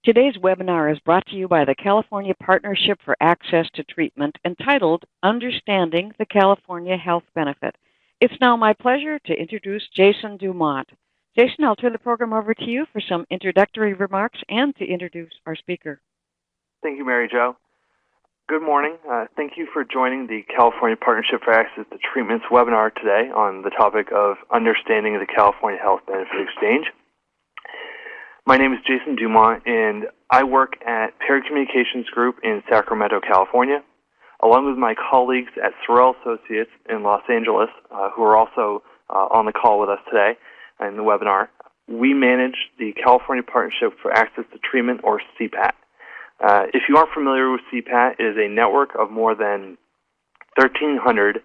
Today's webinar is brought to you by the California Partnership for Access to Treatment, entitled Understanding the California Health Benefit. It's now my pleasure to introduce Jason Dumont. Jason, I'll turn the program over to you for some introductory remarks and to introduce our speaker. Thank you, Mary Jo. Good morning. Thank you for joining the California Partnership for Access to Treatment's webinar today on the topic of Understanding the California Health Benefit Exchange. My name is Jason Dumont, and I work at Perry Communications Group in Sacramento, California, along with my colleagues at Sorrell Associates in Los Angeles, who are also on the call with us today in the webinar. We manage the California Partnership for Access to Treatment, or CPAT. If you aren't familiar with CPAT, it is a network of more than 1,300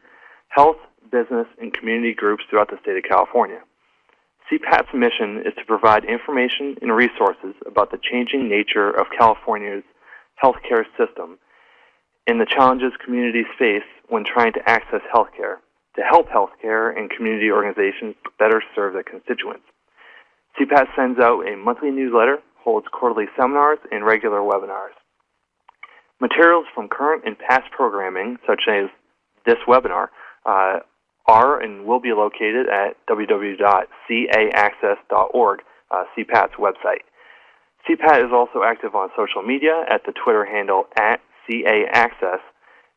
health, business, and community groups throughout the state of California. CPAT's mission is to provide information and resources about the changing nature of California's healthcare system and the challenges communities face when trying to access healthcare, to help healthcare and community organizations better serve their constituents. CPAT sends out a monthly newsletter, holds quarterly seminars, and regular webinars. Materials from current and past programming, such as this webinar, are and will be located at www.caaccess.org, CPAT's website. CPAT is also active on social media at the Twitter handle @CAAccess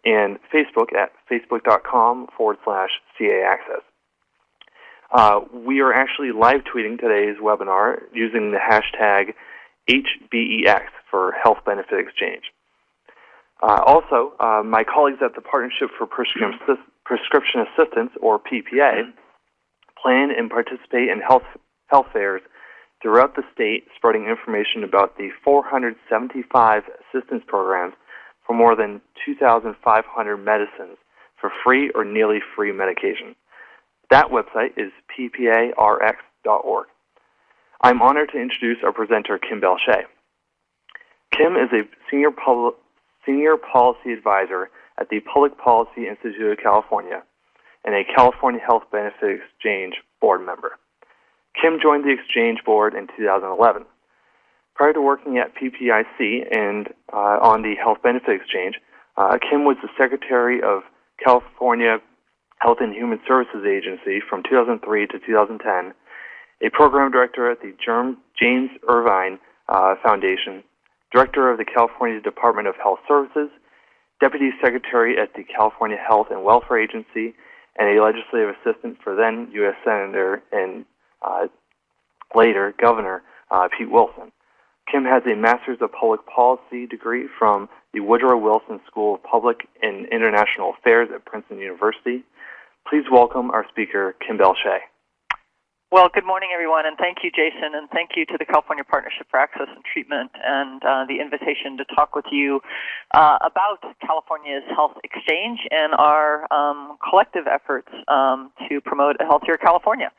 and Facebook at facebook.com/CAAccess. We are actually live tweeting today's webinar using the hashtag HBEX for Health Benefit Exchange. Also, my colleagues at the Partnership for Prescription Assistance, or PPA, plan and participate in health fairs throughout the state, spreading information about the 475 assistance programs for more than 2,500 medicines for free or nearly free medication. That website is pparx.org. I'm honored to introduce our presenter, Kim Belshé. Kim is a senior policy advisor at the Public Policy Institute of California and a California Health Benefit Exchange board member. Kim joined the Exchange Board in 2011. Prior to working at PPIC and on the Health Benefit Exchange, Kim was the Secretary of California Health and Human Services Agency from 2003 to 2010, a program director at the James Irvine Foundation, director of the California Department of Health Services, deputy secretary at the California Health and Welfare Agency, and a legislative assistant for then U.S. Senator and later Governor Pete Wilson. Kim has a Master's of Public Policy degree from the Woodrow Wilson School of Public and International Affairs at Princeton University. Please welcome our speaker, Kim Belshé. Well, good morning, everyone, and thank you, Jason, and thank you to the California Partnership for Access and Treatment and the invitation to talk with you about California's Health Exchange and our collective efforts to promote a healthier California.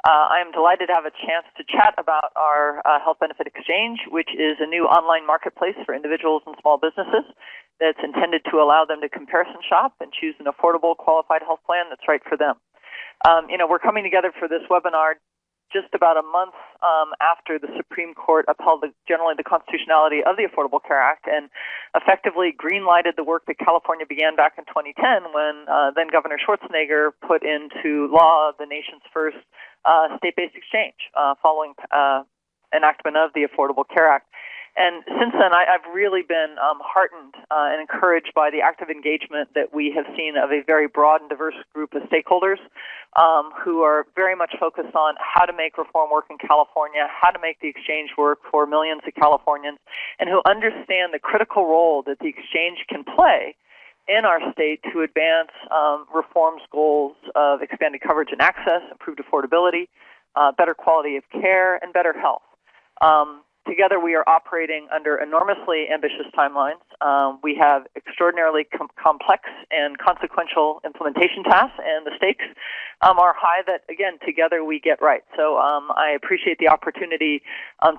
I am delighted to have a chance to chat about our Health Benefit Exchange, which is a new online marketplace for individuals and small businesses that's intended to allow them to comparison shop and choose an affordable, qualified health plan that's right for them. We're coming together for this webinar just about a month after the Supreme Court upheld generally the constitutionality of the Affordable Care Act and effectively green-lighted the work that California began back in 2010 when then Governor Schwarzenegger put into law the nation's first state-based exchange following enactment of the Affordable Care Act. And since then, I've really been heartened and encouraged by the active engagement that we have seen of a very broad and diverse group of stakeholders who are very much focused on how to make reform work in California, how to make the exchange work for millions of Californians, and who understand the critical role that the exchange can play in our state to advance reform's goals of expanded coverage and access, improved affordability, better quality of care, and better health. Together, we are operating under enormously ambitious timelines. We have extraordinarily complex and consequential implementation tasks, and the stakes are high that, again, together we get right. So I appreciate the opportunity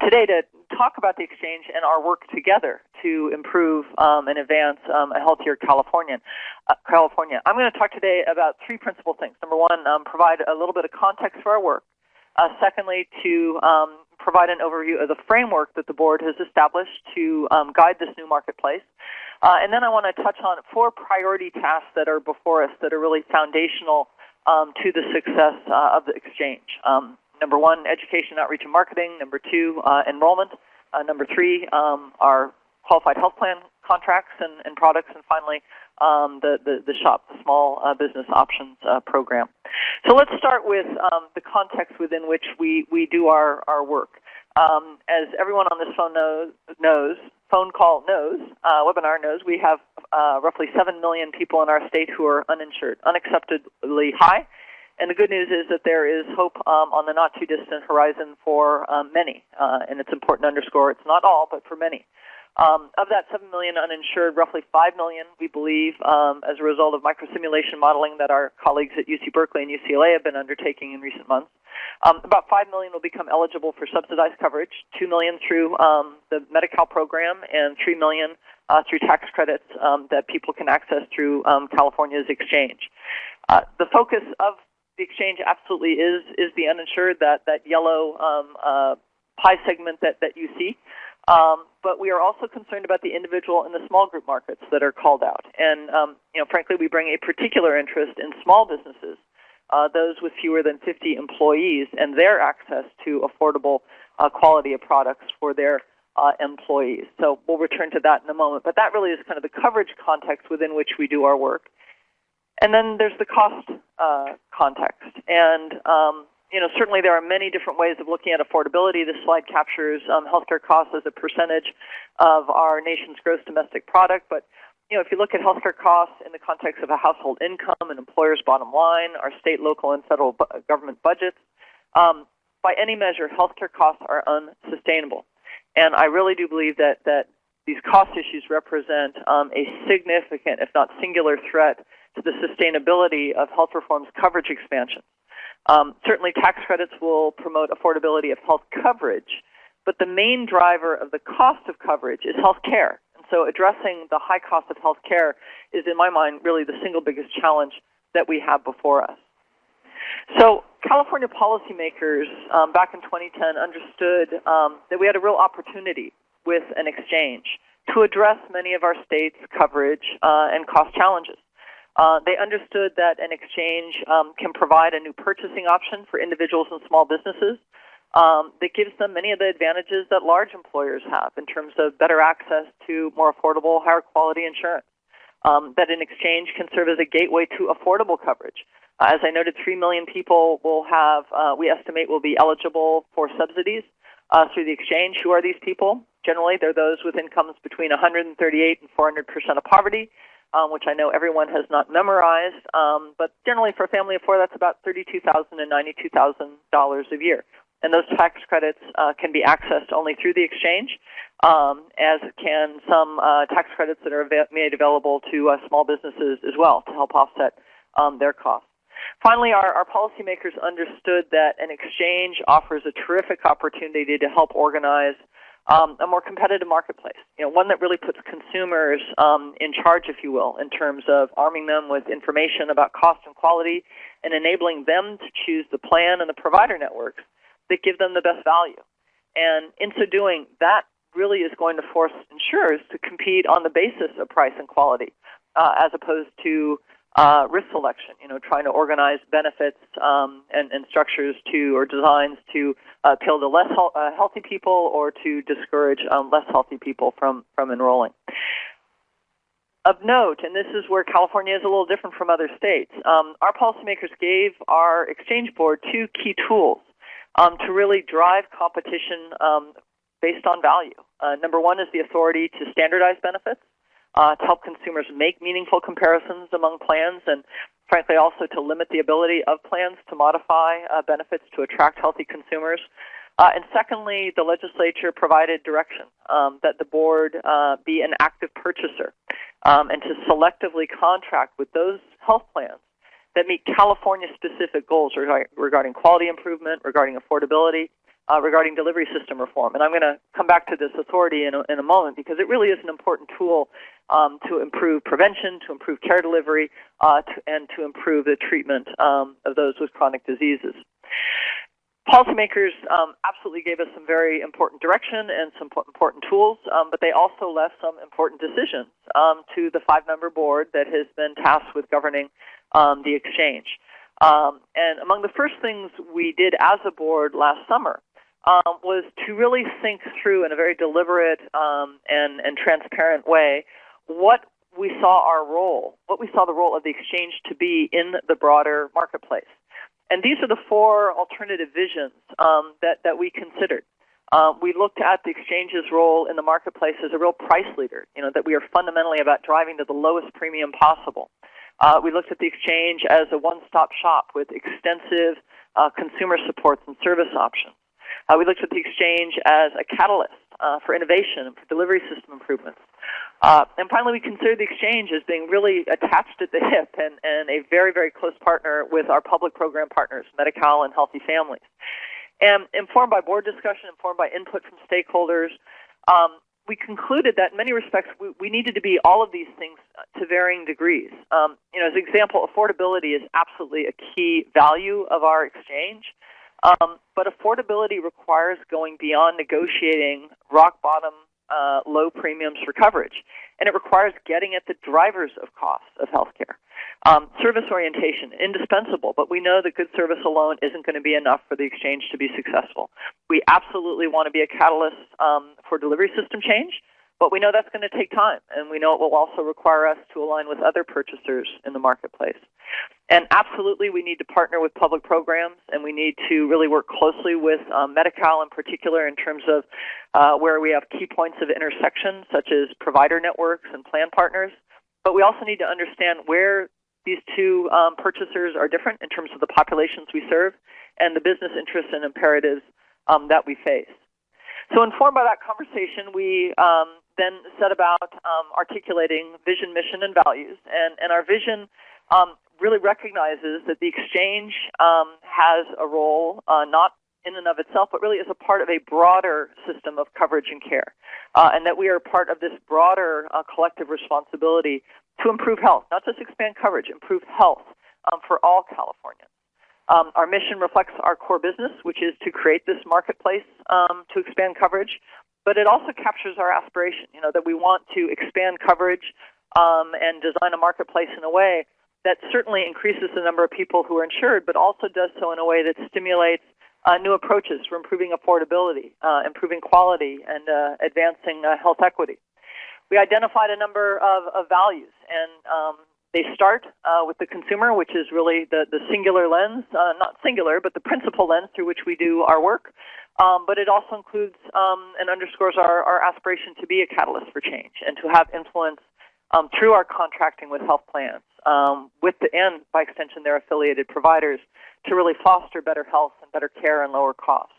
today to talk about the exchange and our work together to improve and advance a healthier California. I'm going to talk today about three principal things. Number one, provide a little bit of context for our work. Secondly, to provide an overview of the framework that the board has established to guide this new marketplace. And then I want to touch on 4 priority tasks that are before us that are really foundational to the success of the exchange. Number 1, education, outreach, and marketing. Number 2, enrollment. Number 3, our qualified health plan contracts and products. And finally, the SHOP, the Small Business Options Program. So let's start with the context within which we do our work. As everyone on this webinar knows, we have roughly 7 million people in our state who are uninsured, unacceptably high. And the good news is that there is hope on the not-too-distant horizon for many. And it's important to underscore it's not all, but for many. Of that 7 million uninsured, roughly 5 million, we believe, as a result of microsimulation modeling that our colleagues at UC Berkeley and UCLA have been undertaking in recent months, about 5 million will become eligible for subsidized coverage, 2 million through the Medi-Cal program, and 3 million through tax credits that people can access through California's exchange. The focus of the exchange absolutely is the uninsured, that yellow pie segment that you see. But we are also concerned about the individual and the small group markets that are called out. And, frankly, we bring a particular interest in small businesses, those with fewer than 50 employees, and their access to affordable quality of products for their employees. So we'll return to that in a moment. But that really is kind of the coverage context within which we do our work. And then there's the cost context. And certainly there are many different ways of looking at affordability. This slide captures healthcare costs as a percentage of our nation's gross domestic product. But, if you look at healthcare costs in the context of a household income, an employer's bottom line, our state, local, and federal government budgets, by any measure, healthcare costs are unsustainable. And I really do believe that these cost issues represent a significant, if not singular, threat to the sustainability of health reform's coverage expansion. Certainly tax credits will promote affordability of health coverage, but the main driver of the cost of coverage is health care. And so addressing the high cost of health care is, in my mind, really the single biggest challenge that we have before us. So California policymakers back in 2010 understood that we had a real opportunity with an exchange to address many of our state's coverage and cost challenges. They understood that an exchange can provide a new purchasing option for individuals and small businesses that gives them many of the advantages that large employers have in terms of better access to more affordable, higher quality insurance. That an exchange can serve as a gateway to affordable coverage. As I noted, 3 million people will have, we estimate, will be eligible for subsidies through the exchange. Who are these people? Generally, they're those with incomes between 138 and 400% of poverty, which I know everyone has not memorized. But generally, for a family of 4, that's about $32,000 and $92,000 a year. And those tax credits can be accessed only through the exchange, as can some tax credits that are made available to small businesses as well to help offset their costs. Finally, our policymakers understood that an exchange offers a terrific opportunity to help organize a more competitive marketplace, one that really puts consumers in charge, if you will, in terms of arming them with information about cost and quality and enabling them to choose the plan and the provider networks that give them the best value. And in so doing, that really is going to force insurers to compete on the basis of price and quality, as opposed to risk selection, trying to organize benefits and structures or designs to appeal to less healthy people or to discourage less healthy people from enrolling. Of note, and this is where California is a little different from other states, our policymakers gave our exchange board 2 key tools to really drive competition based on value. Number 1 is the authority to standardize benefits, to help consumers make meaningful comparisons among plans, and frankly also to limit the ability of plans to modify benefits to attract healthy consumers. And secondly, the legislature provided direction that the board be an active purchaser and to selectively contract with those health plans that meet California-specific goals regarding quality improvement, regarding affordability, regarding delivery system reform. And I'm going to come back to this authority in a moment because it really is an important tool to improve prevention, to improve care delivery, and to improve the treatment of those with chronic diseases. Policymakers absolutely gave us some very important direction and some important tools, but they also left some important decisions to the 5-member board that has been tasked with governing the exchange. And among the first things we did as a board last summer was to really think through in a very deliberate and transparent way what we saw the role of the exchange to be in the broader marketplace. And these are the 4 alternative visions that we considered. We looked at the exchange's role in the marketplace as a real price leader, that we are fundamentally about driving to the lowest premium possible. We looked at the exchange as a one-stop shop with extensive consumer supports and service options. We looked at the exchange as a catalyst for innovation and for delivery system improvements. And finally, we considered the exchange as being really attached at the hip and a very, very close partner with our public program partners, Medi-Cal and Healthy Families. And informed by board discussion, informed by input from stakeholders, we concluded that in many respects we needed to be all of these things to varying degrees. As an example, affordability is absolutely a key value of our exchange. But affordability requires going beyond negotiating rock-bottom low premiums for coverage, and it requires getting at the drivers of costs of healthcare. Service orientation, indispensable, but we know that good service alone isn't going to be enough for the exchange to be successful. We absolutely want to be a catalyst for delivery system change, but we know that's going to take time, and we know it will also require us to align with other purchasers in the marketplace. And absolutely, we need to partner with public programs, and we need to really work closely with Medi-Cal in particular in terms of where we have key points of intersection, such as provider networks and plan partners. But we also need to understand where these 2 purchasers are different in terms of the populations we serve and the business interests and imperatives that we face. So informed by that conversation, we then set about articulating vision, mission, and values. And our vision really recognizes that the exchange has a role not in and of itself, but really as a part of a broader system of coverage and care, and that we are part of this broader collective responsibility to improve health, not just expand coverage, improve health for all Californians. Our mission reflects our core business, which is to create this marketplace to expand coverage, but it also captures our aspiration, that we want to expand coverage and design a marketplace in a way that certainly increases the number of people who are insured, but also does so in a way that stimulates new approaches for improving affordability, improving quality, and advancing health equity. We identified a number of values, and they start with the consumer, which is really the singular lens, not singular, but the principal lens through which we do our work. But it also includes and underscores our aspiration to be a catalyst for change and to have influence through our contracting with health plans, and by extension their affiliated providers, to really foster better health and better care and lower costs.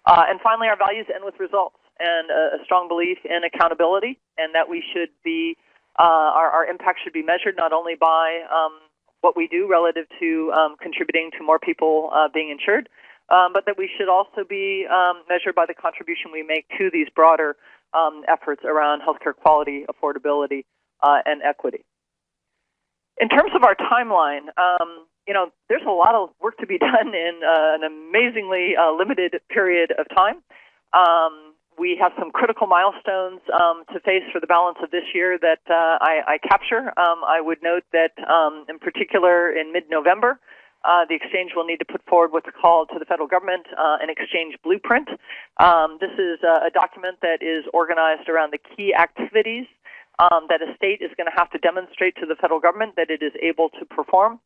And finally, our values end with results and a strong belief in accountability, and that we should be our impact should be measured not only by what we do relative to contributing to more people being insured, but that we should also be measured by the contribution we make to these broader efforts around healthcare quality, affordability, and equity. In terms of our timeline, there's a lot of work to be done in an amazingly limited period of time. We have some critical milestones to face for the balance of this year that I capture. I would note that, in particular, in mid-November, the exchange will need to put forward what's called to the federal government an exchange blueprint. This is a document that is organized around the key activities that a state is going to have to demonstrate to the federal government that it is able to perform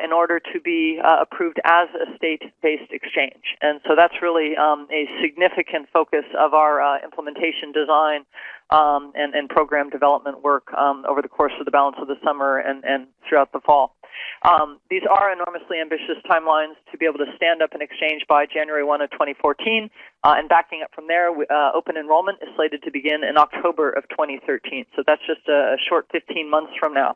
in order to be approved as a state-based exchange. And so that's really a significant focus of our implementation design and program development work over the course of the balance of the summer and throughout the fall. These are enormously ambitious timelines to be able to stand up an exchange by January 1 of 2014, and backing up from there, open enrollment is slated to begin in October of 2013. So that's just a short 15 months from now.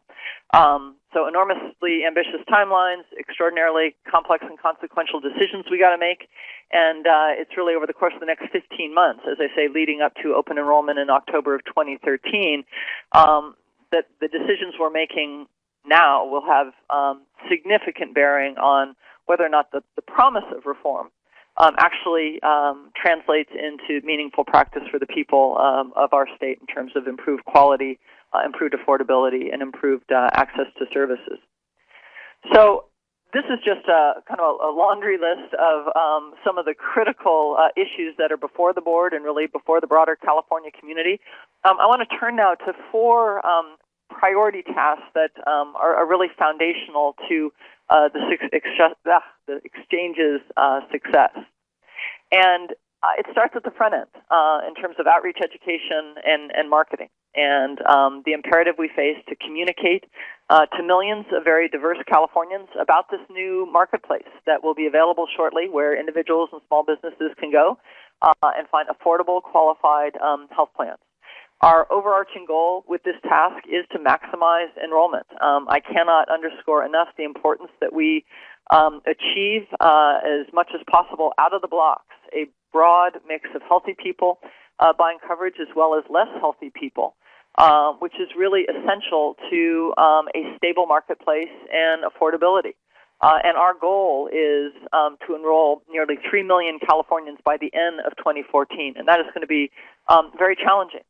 So enormously ambitious timelines, extraordinarily complex and consequential decisions we got to make, and it's really over the course of the next 15 months, as I say, leading up to open enrollment in October of 2013, that the decisions we're making now will have significant bearing on whether or not the promise of reform actually translates into meaningful practice for the people of our state in terms of improved quality, improved affordability, and improved access to services. So this is just kind of a laundry list of some of the critical issues that are before the board and really before the broader California community. I want to turn now to 4 priority tasks that are really foundational to the exchange's success. And it starts at the front end in terms of outreach, education, and marketing, and the imperative we face to communicate to millions of very diverse Californians about this new marketplace that will be available shortly, where individuals and small businesses can go and find affordable, qualified health plans. Our overarching goal with this task is to maximize enrollment. I cannot underscore enough the importance that we achieve as much as possible out of the blocks a broad mix of healthy people buying coverage as well as less healthy people, which is really essential to a stable marketplace and affordability. And our goal is to enroll nearly 3 million Californians by the end of 2014, and that is going to be very challenging.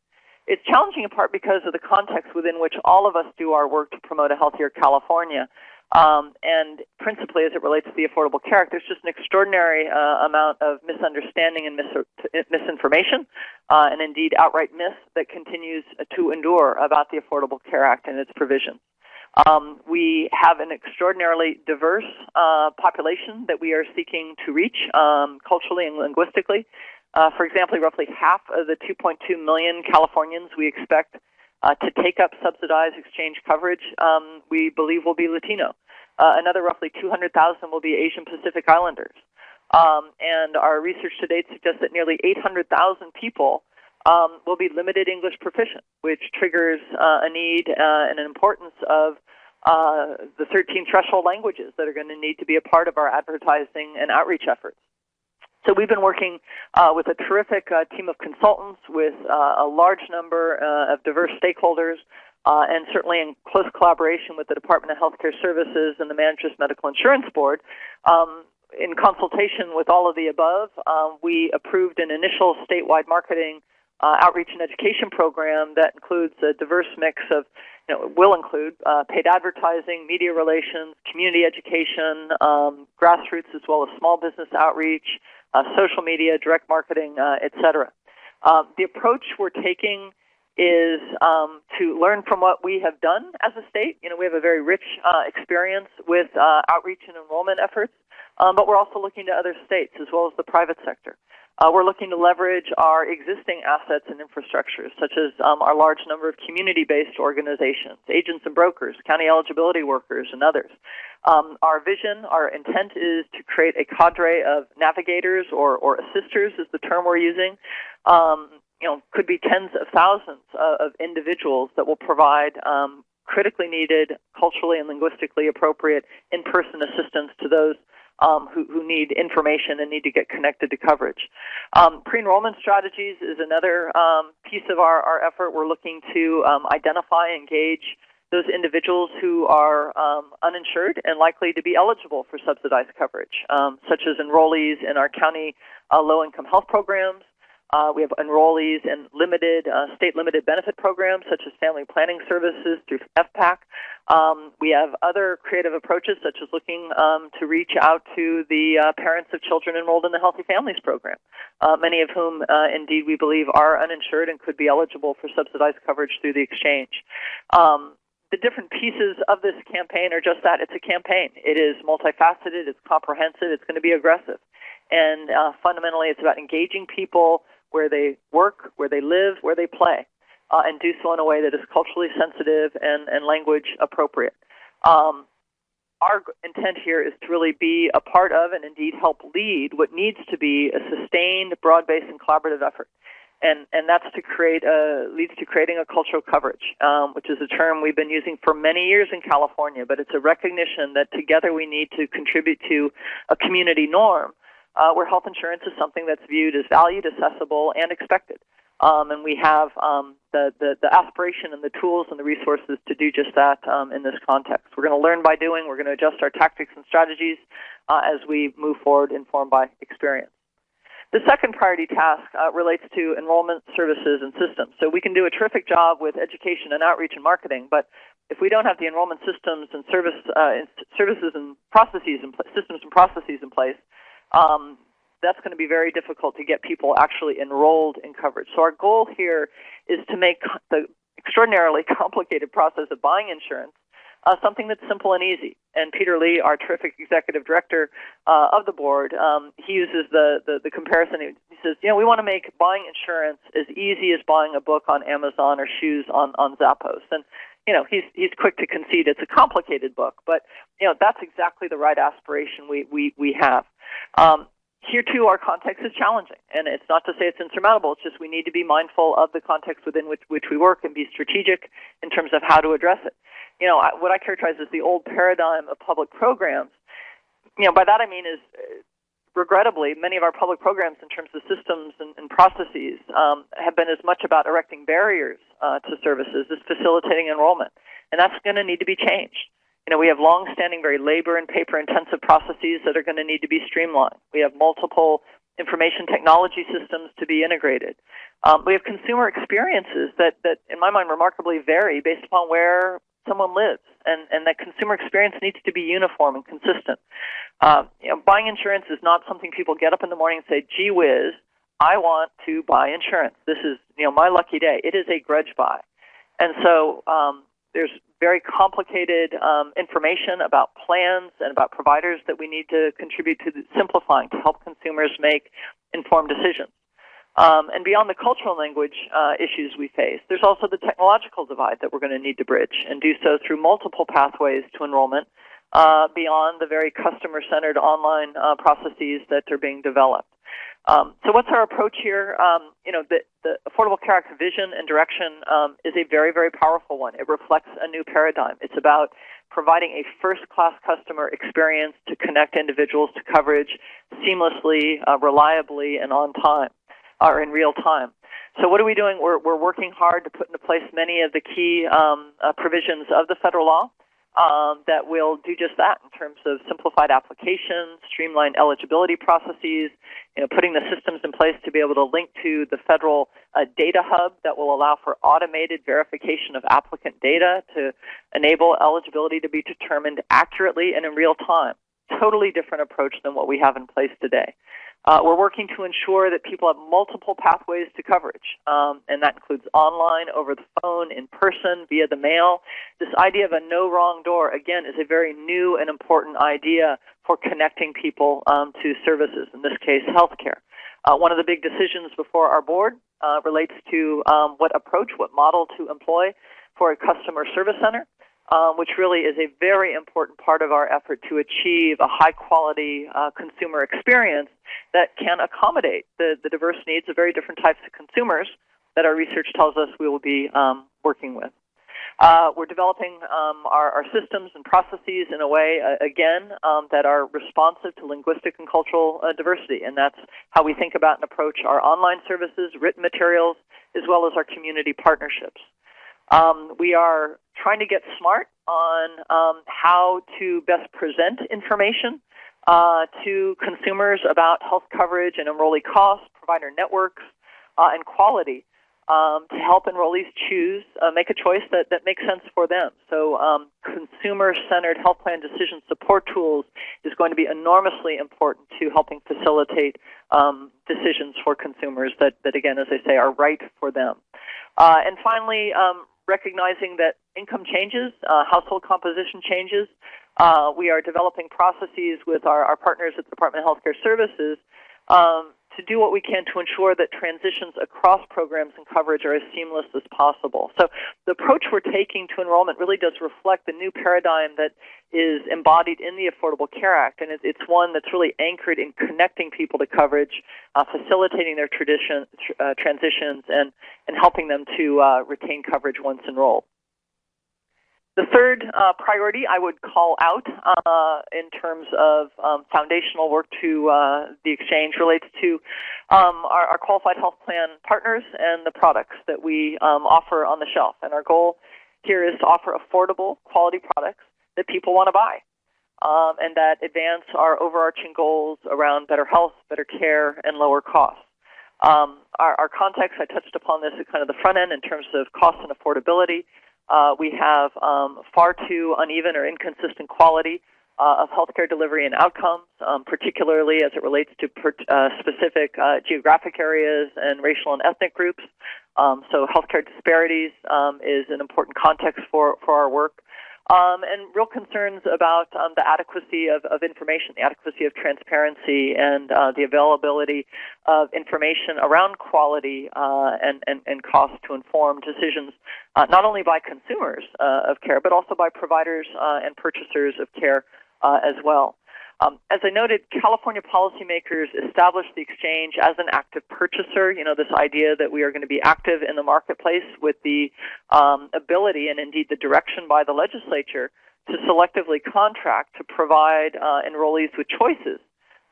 It's challenging in part because of the context within which all of us do our work to promote a healthier California, and principally as it relates to the Affordable Care Act. There's just an extraordinary amount of misunderstanding and misinformation, and indeed outright myth that continues to endure about the Affordable Care Act and its provisions. We have an extraordinarily diverse population that we are seeking to reach culturally and linguistically. For example, roughly half of the 2.2 million Californians we expect to take up subsidized exchange coverage, we believe will be Latino. Another roughly 200,000 will be Asian Pacific Islanders. And our research to date suggests that nearly 800,000 people will be limited English proficient, which triggers a need and an importance of the 13 threshold languages that are going to need to be a part of our advertising and outreach efforts. So we've been working with a terrific team of consultants, with a large number of diverse stakeholders, and certainly in close collaboration with the Department of Healthcare Services and the Managers Medical Insurance Board. In consultation with all of the above, we approved an initial statewide marketing outreach and education program that includes a diverse mix of, will include paid advertising, media relations, community education, grassroots as well as small business outreach, social media, direct marketing, et cetera. The approach we're taking is to learn from what we have done as a state. We have a very rich experience with outreach and enrollment efforts, but we're also looking to other states as well as the private sector. We're looking to leverage our existing assets and infrastructures, such as our large number of community-based organizations, agents and brokers, county eligibility workers, and others. Our vision, our intent is to create a cadre of navigators or assisters is the term we're using. Could be tens of thousands of individuals that will provide critically needed, culturally and linguistically appropriate in-person assistance to those who need information and need to get connected to coverage. Pre-enrollment strategies is another piece of our effort. We're looking to identify and engage those individuals who are uninsured and likely to be eligible for subsidized coverage, such as enrollees in our county low-income health programs. We have enrollees in state-limited benefit programs, such as family planning services through FPAC. We have other creative approaches, such as looking to reach out to the parents of children enrolled in the Healthy Families Program, many of whom, indeed, we believe are uninsured and could be eligible for subsidized coverage through the exchange. The different pieces of this campaign are just that. It's a campaign. It is multifaceted. It's comprehensive. It's going to be aggressive. And fundamentally, it's about engaging people where they work, where they live, where they play, and do so in a way that is culturally sensitive and language appropriate. Our intent here is to really be a part of and indeed help lead what needs to be a sustained, broad-based, and collaborative effort. And that's leads to creating a culture of coverage, which is a term we've been using for many years in California, but it's a recognition that together we need to contribute to a community norm where health insurance is something that's viewed as valued, accessible, and expected. And we have the aspiration and the tools and the resources to do just that in this context. We're going to learn by doing. We're going to adjust our tactics and strategies as we move forward, informed by experience. The second priority task relates to enrollment services and systems. So we can do a terrific job with education and outreach and marketing, but if we don't have the enrollment systems and services and processes and systems and processes in place, that's going to be very difficult to get people actually enrolled in coverage. So our goal here is to make the extraordinarily complicated process of buying insurance something that's simple and easy. And Peter Lee, our terrific executive director of the board, he uses the comparison. He says, we want to make buying insurance as easy as buying a book on Amazon or shoes on Zappos. And he's quick to concede it's a complicated book, but that's exactly the right aspiration we have. Here, too, our context is challenging, and it's not to say it's insurmountable. It's just we need to be mindful of the context within which we work and be strategic in terms of how to address it. What I characterize as the old paradigm of public programs, by that I mean is, regrettably, many of our public programs in terms of systems and processes have been as much about erecting barriers to services as facilitating enrollment, and that's going to need to be changed. We have long-standing, very labor and paper-intensive processes that are going to need to be streamlined. We have multiple information technology systems to be integrated. We have consumer experiences that, in my mind, remarkably vary based upon where someone lives, and that consumer experience needs to be uniform and consistent. Buying insurance is not something people get up in the morning and say, gee whiz, I want to buy insurance. This is my lucky day. It is a grudge buy. And so there's very complicated information about plans and about providers that we need to contribute to simplifying to help consumers make informed decisions. And beyond the cultural language issues we face, there's also the technological divide that we're going to need to bridge, and do so through multiple pathways to enrollment beyond the very customer-centered online processes that are being developed. So what's our approach here? The Affordable Care Act vision and direction is a very, very powerful one. It reflects a new paradigm. It's about providing a first-class customer experience to connect individuals to coverage seamlessly, reliably, and on time, or in real time. So what are we doing? We're working hard to put into place many of the key provisions of the federal law that will do just that in terms of simplified applications, streamlined eligibility processes, putting the systems in place to be able to link to the federal data hub that will allow for automated verification of applicant data to enable eligibility to be determined accurately and in real time. Totally different approach than what we have in place today. We're working to ensure that people have multiple pathways to coverage, and that includes online, over the phone, in person, via the mail. This idea of a no wrong door, again, is a very new and important idea for connecting people to services, in this case, healthcare. One of the big decisions before our board relates to what approach, what model to employ for a customer service center, which really is a very important part of our effort to achieve a high-quality consumer experience that can accommodate the diverse needs of very different types of consumers that our research tells us we will be working with. We're developing our systems and processes in a way, again, that are responsive to linguistic and cultural diversity, and that's how we think about and approach our online services, written materials, as well as our community partnerships. We are trying to get smart on how to best present information to consumers about health coverage and enrollee costs, provider networks, and quality to help enrollees make a choice that makes sense for them. So consumer-centered health plan decision support tools is going to be enormously important to helping facilitate decisions for consumers that, again, as I say, are right for them. And finally, recognizing that income changes, household composition changes. We are developing processes with our partners at the Department of Healthcare Services to do what we can to ensure that transitions across programs and coverage are as seamless as possible. So the approach we're taking to enrollment really does reflect the new paradigm that is embodied in the Affordable Care Act, and it's one that's really anchored in connecting people to coverage, facilitating their transitions, and helping them to retain coverage once enrolled. The third priority I would call out in terms of foundational work to the exchange relates to our qualified health plan partners and the products that we offer on the shelf. And our goal here is to offer affordable, quality products that people want to buy and that advance our overarching goals around better health, better care, and lower costs. Our context, I touched upon this at kind of the front end in terms of cost and affordability. We have far too uneven or inconsistent quality of healthcare delivery and outcomes, particularly as it relates to specific geographic areas and racial and ethnic groups. So healthcare disparities is an important context for our work. And real concerns about the adequacy of information, the adequacy of transparency, and the availability of information around quality and cost to inform decisions, not only by consumers of care, but also by providers and purchasers of care as well. As I noted, California policymakers established the exchange as an active purchaser, this idea that we are going to be active in the marketplace with the ability and indeed the direction by the legislature to selectively contract to provide enrollees with choices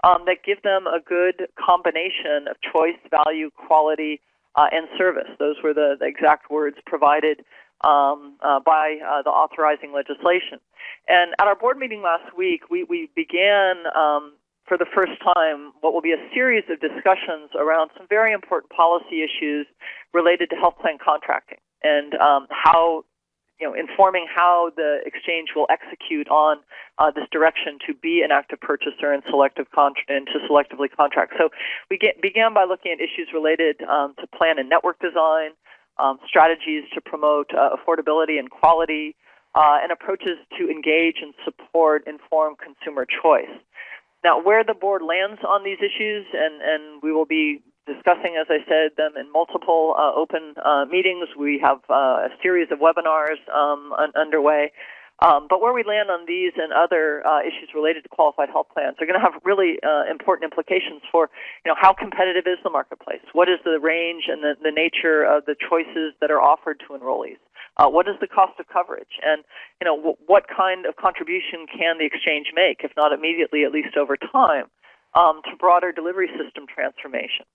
that give them a good combination of choice, value, quality, and service. Those were the exact words provided by the authorizing legislation. And at our board meeting last week, we began for the first time what will be a series of discussions around some very important policy issues related to health plan contracting and how, informing how the exchange will execute on this direction to be an active purchaser and to selectively contract. So we began by looking at issues related to plan and network design, strategies to promote affordability and quality, and approaches to engage and support informed consumer choice. Now, where the board lands on these issues, and we will be discussing, as I said, them in multiple open meetings. We have a series of webinars underway. But where we land on these and other issues related to qualified health plans are going to have really important implications for, how competitive is the marketplace? What is the range and the nature of the choices that are offered to enrollees? What is the cost of coverage? And, what kind of contribution can the exchange make, if not immediately, at least over time, to broader delivery system transformation?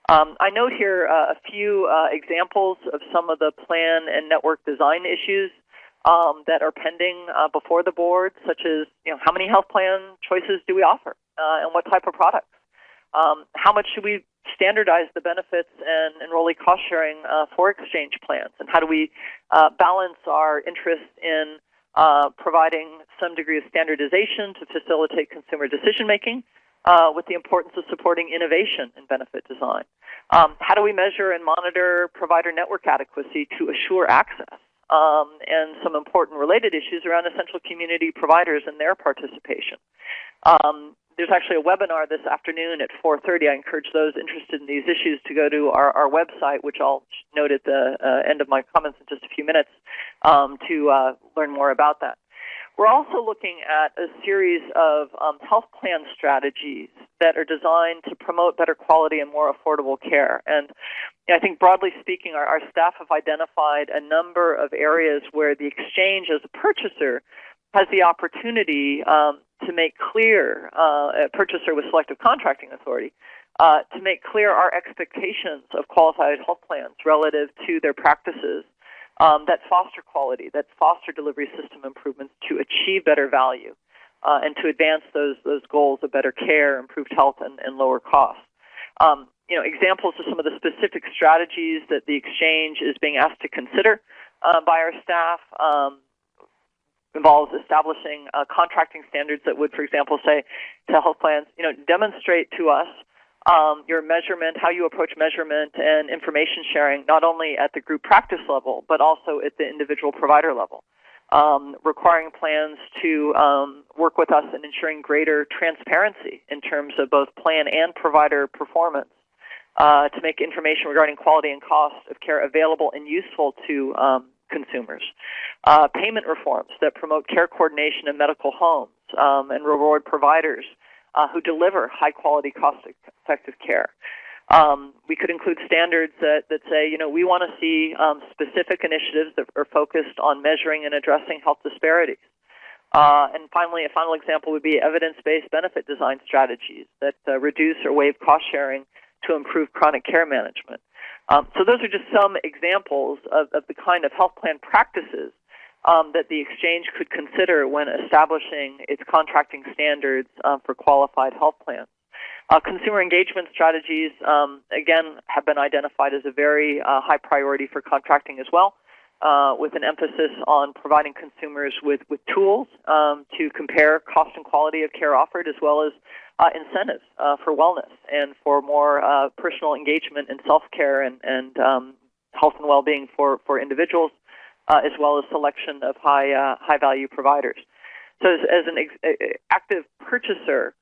I note here a few examples of some of the plan and network design issues that are pending before the board, such as, how many health plan choices do we offer and what type of products? How much should we standardize the benefits and enrollee cost sharing for exchange plans? And how do we balance our interest in providing some degree of standardization to facilitate consumer decision making with the importance of supporting innovation in benefit design? How do we measure and monitor provider network adequacy to assure access? And some important related issues around essential community providers and their participation. There's actually a webinar this afternoon at 4:30. I encourage those interested in these issues to go to our website, which I'll note at the end of my comments in just a few minutes, to learn more about that. We're also looking at a series of health plan strategies that are designed to promote better quality and more affordable care. And I think broadly speaking, our staff have identified a number of areas where the exchange as a purchaser has the opportunity to make clear, a purchaser with selective contracting authority, to make clear our expectations of qualified health plans relative to their practices that foster quality, that foster delivery system improvements to achieve better value and to advance those goals of better care, improved health, and lower costs. Examples of some of the specific strategies that the exchange is being asked to consider by our staff involves establishing contracting standards that would, for example, say to health plans, demonstrate to us your measurement, how you approach measurement and information sharing, not only at the group practice level, but also at the individual provider level. Requiring plans to work with us in ensuring greater transparency in terms of both plan and provider performance, to make information regarding quality and cost of care available and useful to consumers. Payment reforms that promote care coordination in medical homes and reward providers who deliver high-quality, cost-effective care. We could include standards that say, we want to see specific initiatives that are focused on measuring and addressing health disparities. And finally, a final example would be evidence-based benefit design strategies that reduce or waive cost sharing to improve chronic care management. So those are just some examples of the kind of health plan practices that the exchange could consider when establishing its contracting standards for qualified health plans. Consumer engagement strategies, again, have been identified as a very high priority for contracting as well, with an emphasis on providing consumers with tools to compare cost and quality of care offered, as well as incentives for wellness and for more personal engagement in self-care and health and well-being for individuals, as well as selection of high-value providers. So as an active purchaser,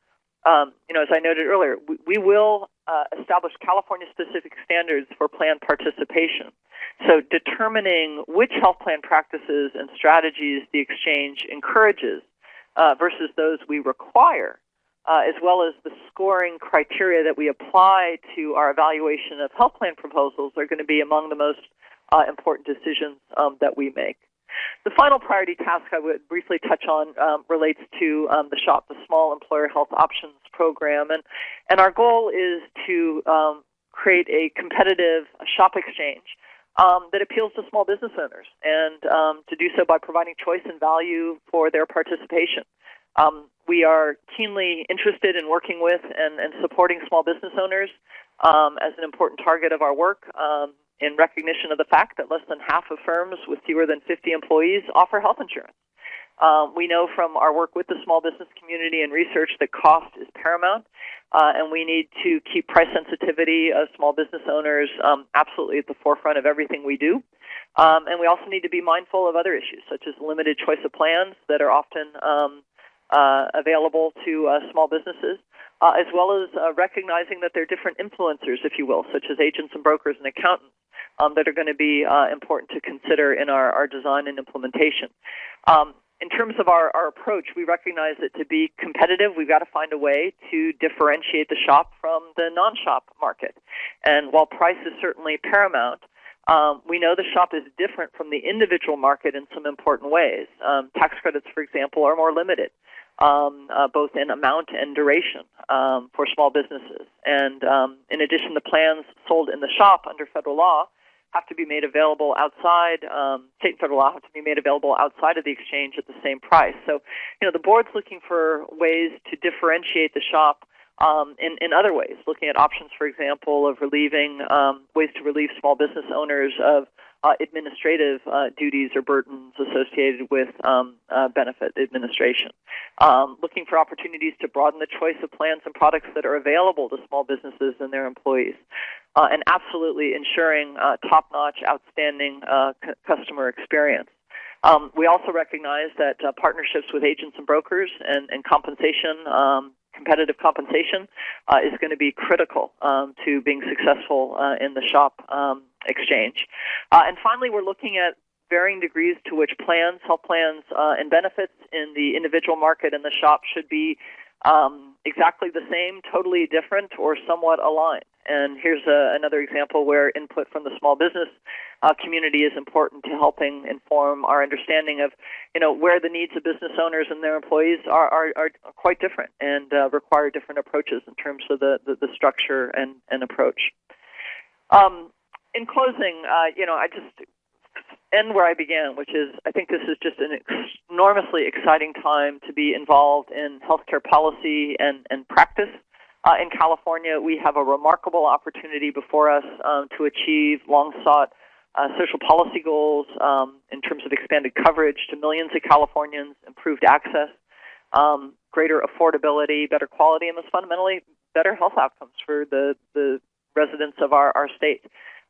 as I noted earlier, we will establish California-specific standards for plan participation. So determining which health plan practices and strategies the exchange encourages versus those we require, as well as the scoring criteria that we apply to our evaluation of health plan proposals, are going to be among the most important decisions that we make. The final priority task I would briefly touch on relates to the SHOP, the Small Employer Health Options Program, and our goal is to create a competitive SHOP exchange that appeals to small business owners, and to do so by providing choice and value for their participation. We are keenly interested in working with and supporting small business owners as an important target of our work, in recognition of the fact that less than half of firms with fewer than 50 employees offer health insurance. We know from our work with the small business community and research that cost is paramount, and we need to keep price sensitivity of small business owners absolutely at the forefront of everything we do. And we also need to be mindful of other issues, such as limited choice of plans that are often available to small businesses, as well as recognizing that there are different influencers, if you will, such as agents and brokers and accountants, that are going to be important to consider in our design and implementation. In terms of our approach, we recognize that to be competitive, we've got to find a way to differentiate the SHOP from the non-SHOP market. And while price is certainly paramount, we know the SHOP is different from the individual market in some important ways. Tax credits, for example, are more limited, both in amount and duration for small businesses. And in addition, the plans sold in the SHOP under federal law have to be made available outside, state and federal law have to be made available outside of the exchange at the same price. So, the board's looking for ways to differentiate the SHOP in other ways, looking at options, for example, of relieving, ways to relieve small business owners of administrative duties or burdens associated with benefit administration. Looking for opportunities to broaden the choice of plans and products that are available to small businesses and their employees. And absolutely ensuring top-notch, outstanding customer experience. We also recognize that partnerships with agents and brokers and compensation, competitive compensation, is going to be critical to being successful in the SHOP exchange. And finally, we're looking at varying degrees to which plans, health plans, and benefits in the individual market and the SHOP should be exactly the same, totally different, or somewhat aligned. And here's another example where input from the small business community is important to helping inform our understanding of, where the needs of business owners and their employees are quite different and require different approaches in terms of the structure and approach. In closing, I just end where I began, which is I think this is just an enormously exciting time to be involved in healthcare policy and practice. In California, we have a remarkable opportunity before us to achieve long-sought social policy goals in terms of expanded coverage to millions of Californians, improved access, greater affordability, better quality, and most fundamentally, better health outcomes for the residents of our state.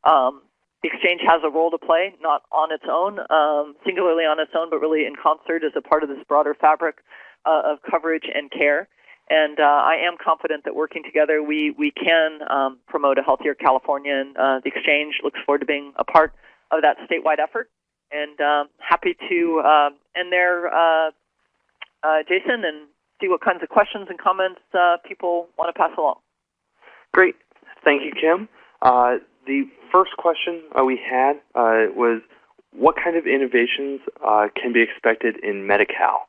The exchange has a role to play, not on its own, singularly on its own, but really in concert as a part of this broader fabric of coverage and care. And I am confident that working together, we can promote a healthier California, and the exchange looks forward to being a part of that statewide effort. And happy to end there, Jason, and see what kinds of questions and comments people want to pass along. Great. Thank you, Kim. The first question we had was, what kind of innovations can be expected in Medi-Cal?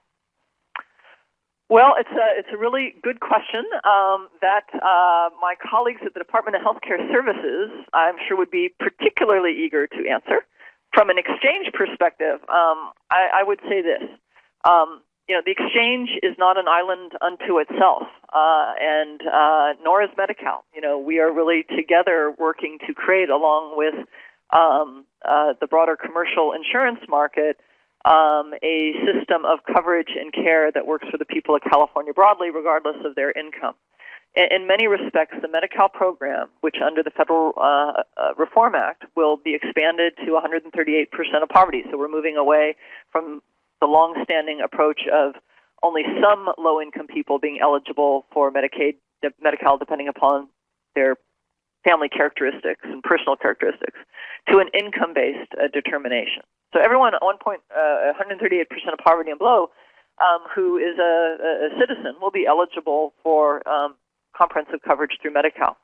Well, it's a really good question that my colleagues at the Department of Healthcare Services, I'm sure, would be particularly eager to answer. From an exchange perspective, I would say this. The exchange is not an island unto itself, and nor is Medi-Cal. We are really together working to create, along with the broader commercial insurance market, a system of coverage and care that works for the people of California broadly, regardless of their income. In many respects, the Medi-Cal program, which under the Federal Reform Act will be expanded to 138% of poverty. So we're moving away from the long-standing approach of only some low-income people being eligible for Medi-Cal, depending upon their family characteristics and personal characteristics, to an income-based determination. So everyone at 138% of poverty and below who is a citizen will be eligible for comprehensive coverage through Medi-Cal.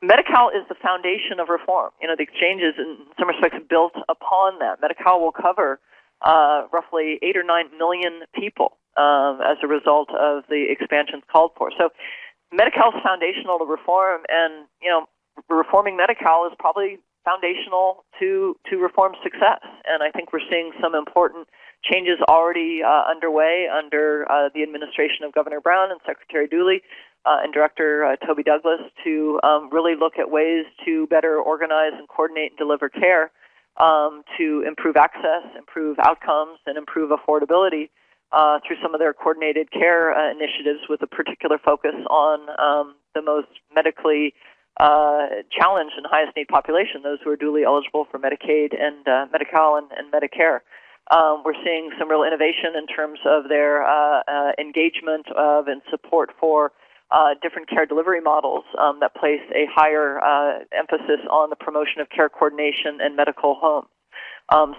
Medi-Cal is the foundation of reform. The exchange is, in some respects, built upon that. Medi-Cal will cover roughly 8 or 9 million people as a result of the expansions called for. So Medi-Cal is foundational to reform, and reforming Medi-Cal is probably foundational to reform success. And I think we're seeing some important changes already underway under the administration of Governor Brown and Secretary Dooley and Director Toby Douglas to really look at ways to better organize and coordinate and deliver care to improve access, improve outcomes, and improve affordability through some of their coordinated care initiatives, with a particular focus on the most medically challenged and highest need population, those who are duly eligible for Medicaid and Medi-Cal and Medicare. We're seeing some real innovation in terms of their engagement of and support for different care delivery models that place a higher emphasis on the promotion of care coordination and medical homes.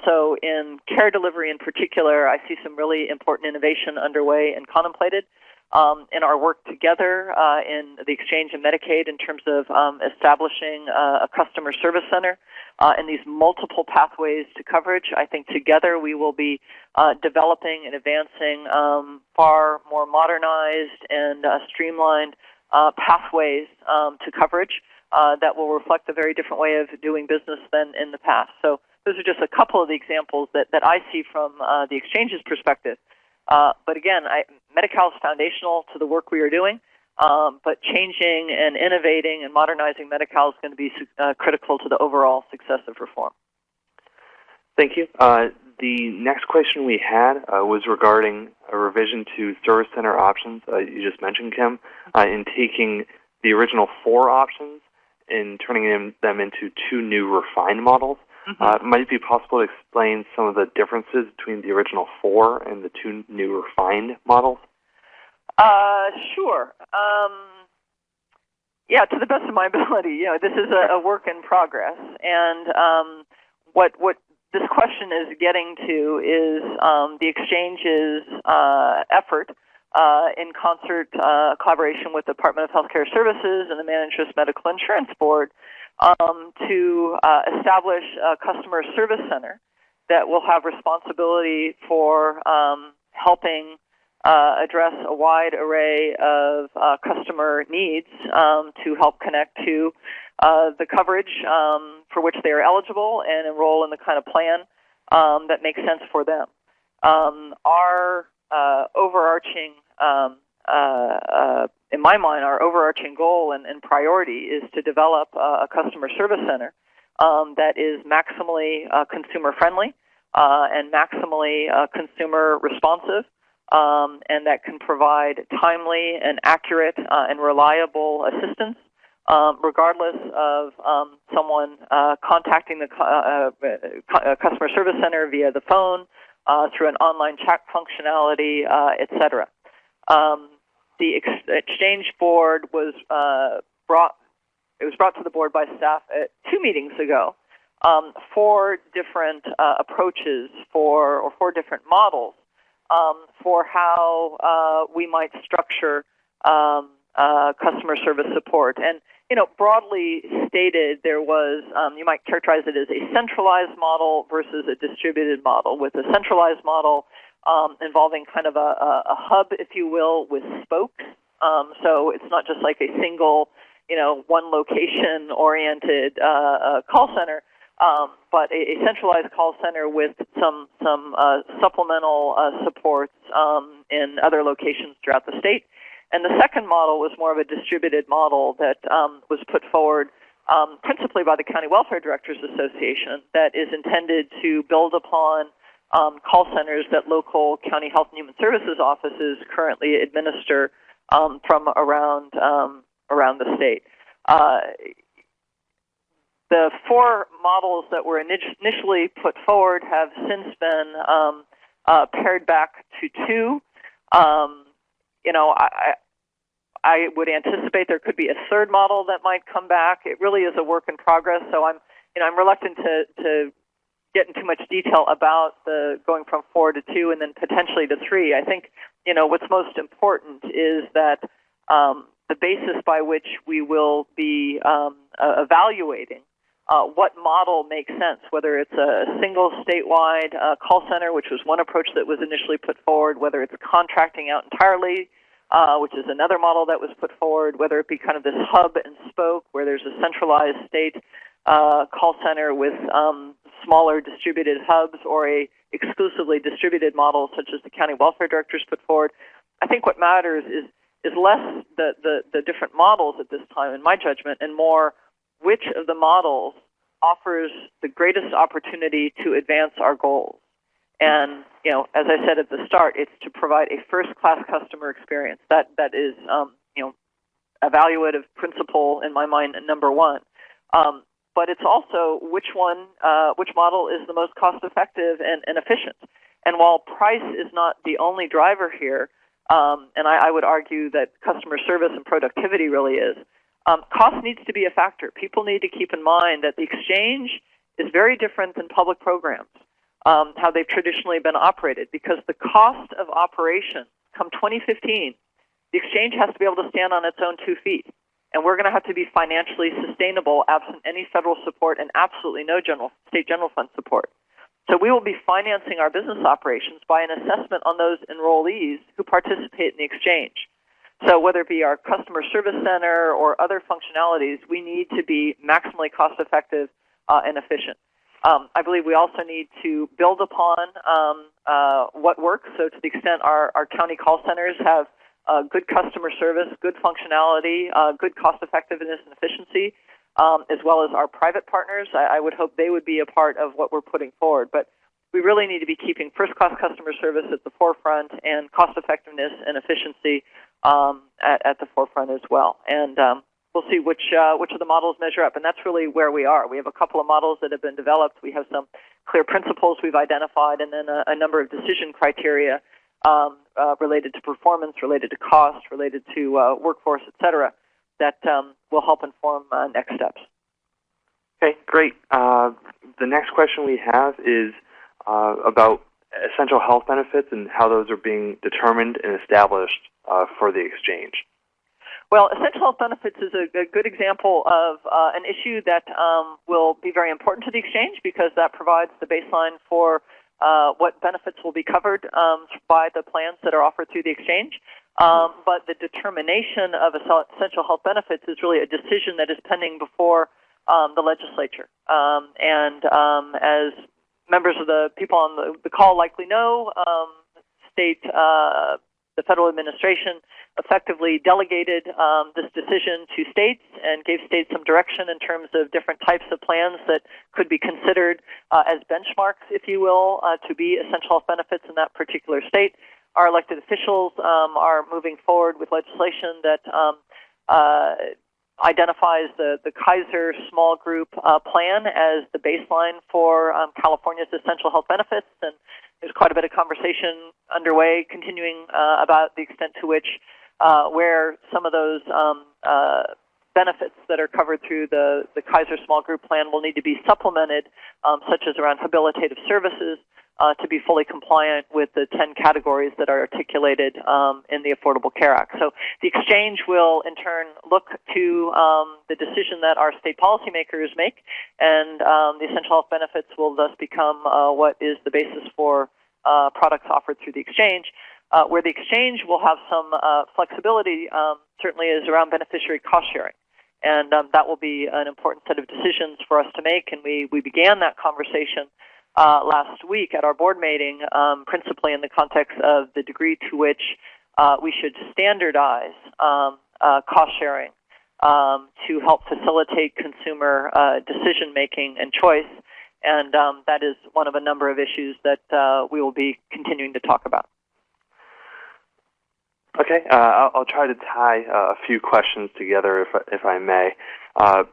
So in care delivery in particular, I see some really important innovation underway and contemplated in our work together in the exchange and Medicaid in terms of establishing a customer service center and these multiple pathways to coverage. I think together we will be developing and advancing far more modernized and streamlined pathways to coverage that will reflect a very different way of doing business than in the past. So those are just a couple of the examples that I see from the exchange's perspective. But again, Medi-Cal is foundational to the work we are doing, but changing and innovating and modernizing Medi-Cal is going to be critical to the overall success of reform. Thank you. The next question we had was regarding a revision to service center options. You just mentioned, Kim, in taking the original 4 options and turning them into 2 new refined models. Mm-hmm. Might it be possible to explain some of the differences between the original 4 and the 2 new refined models? Sure. Yeah, to the best of my ability. This is a work in progress, and what this question is getting to is the exchange's effort in concert, collaboration with the Department of Healthcare Services and the Managed Risk Medical Insurance Board to establish a customer service center that will have responsibility for helping address a wide array of customer needs to help connect to the coverage for which they are eligible and enroll in the kind of plan that makes sense for them. Our overarching in my mind, our overarching goal and priority is to develop a customer service center that is maximally consumer-friendly and maximally consumer responsive, and that can provide timely and accurate and reliable assistance, regardless of someone contacting the customer service center via the phone, through an online chat functionality, etc. The exchange board was brought to the board by staff at 2 meetings ago. 4 different approaches or 4 different models for how we might structure customer service support. And broadly stated, there was, you might characterize it as a centralized model versus a distributed model, with a centralized model involving kind of a hub, if you will, with spokes. So it's not just like a single, one location-oriented call center, but a centralized call center with some supplemental supports in other locations throughout the state. And the second model was more of a distributed model that was put forward principally by the County Welfare Directors Association, that is intended to build upon call centers that local county health and human services offices currently administer from around the state. The four models that were initially put forward have since been pared back to two. I would anticipate there could be a third model that might come back. It really is a work in progress, so I'm reluctant to get into too much detail about the going from 4 to 2 and then potentially to 3. I think what's most important is that the basis by which we will be evaluating what model makes sense, whether it's a single statewide call center, which was one approach that was initially put forward, whether it's contracting out entirely, which is another model that was put forward, whether it be kind of this hub and spoke where there's a centralized state call center with smaller distributed hubs, or a exclusively distributed model such as the county welfare directors put forward. I think what matters is less the different models at this time, in my judgment, and more which of the models offers the greatest opportunity to advance our goals. And, as I said at the start, it's to provide a first-class customer experience. That is, evaluative principle in my mind, number one. But it's also which model is the most cost-effective and efficient. And while price is not the only driver here, and I would argue that customer service and productivity really is, cost needs to be a factor. People need to keep in mind that the exchange is very different than public programs, how they've traditionally been operated, because the cost of operation, come 2015, the exchange has to be able to stand on its own 2 feet. And we're going to have to be financially sustainable absent any federal support and absolutely no state general fund support. So we will be financing our business operations by an assessment on those enrollees who participate in the exchange. So whether it be our customer service center or other functionalities, we need to be maximally cost-effective and efficient. I believe we also need to build upon what works. So to the extent our county call centers have good customer service, good functionality, good cost-effectiveness and efficiency, as well as our private partners, I would hope they would be a part of what we're putting forward. But we really need to be keeping first-class customer service at the forefront and cost-effectiveness and efficiency at the forefront as well. And we'll see which of the models measure up. And that's really where we are. We have a couple of models that have been developed. We have some clear principles we've identified, and then a number of decision criteria related to performance, related to cost, related to workforce, et cetera, that will help inform next steps. Okay, great. The next question we have is about essential health benefits and how those are being determined and established for the exchange. Well, essential health benefits is a good example of an issue that will be very important to the exchange, because that provides the baseline for what benefits will be covered by the plans that are offered through the exchange. But the determination of essential health benefits is really a decision that is pending before the legislature. And as members of the people on the call likely know, the federal administration effectively delegated this decision to states and gave states some direction in terms of different types of plans that could be considered as benchmarks, if you will, to be essential health benefits in that particular state. Our elected officials are moving forward with legislation that identifies the Kaiser small group plan as the baseline for California's essential health benefits, and there's quite a bit of conversation underway, continuing about the extent to which where some of those benefits that are covered through the Kaiser small group plan will need to be supplemented, such as around habilitative services, to be fully compliant with the 10 categories that are articulated in the Affordable Care Act. So the exchange will, in turn, look to the decision that our state policymakers make, and the essential health benefits will thus become what is the basis for products offered through the exchange. Where the exchange will have some flexibility, certainly is around beneficiary cost sharing. And that will be an important set of decisions for us to make, and we began that conversation last week at our board meeting, principally in the context of the degree to which we should standardize cost sharing to help facilitate consumer decision-making and choice. And that is one of a number of issues that we will be continuing to talk about. Okay, I'll try to tie a few questions together, if I may. The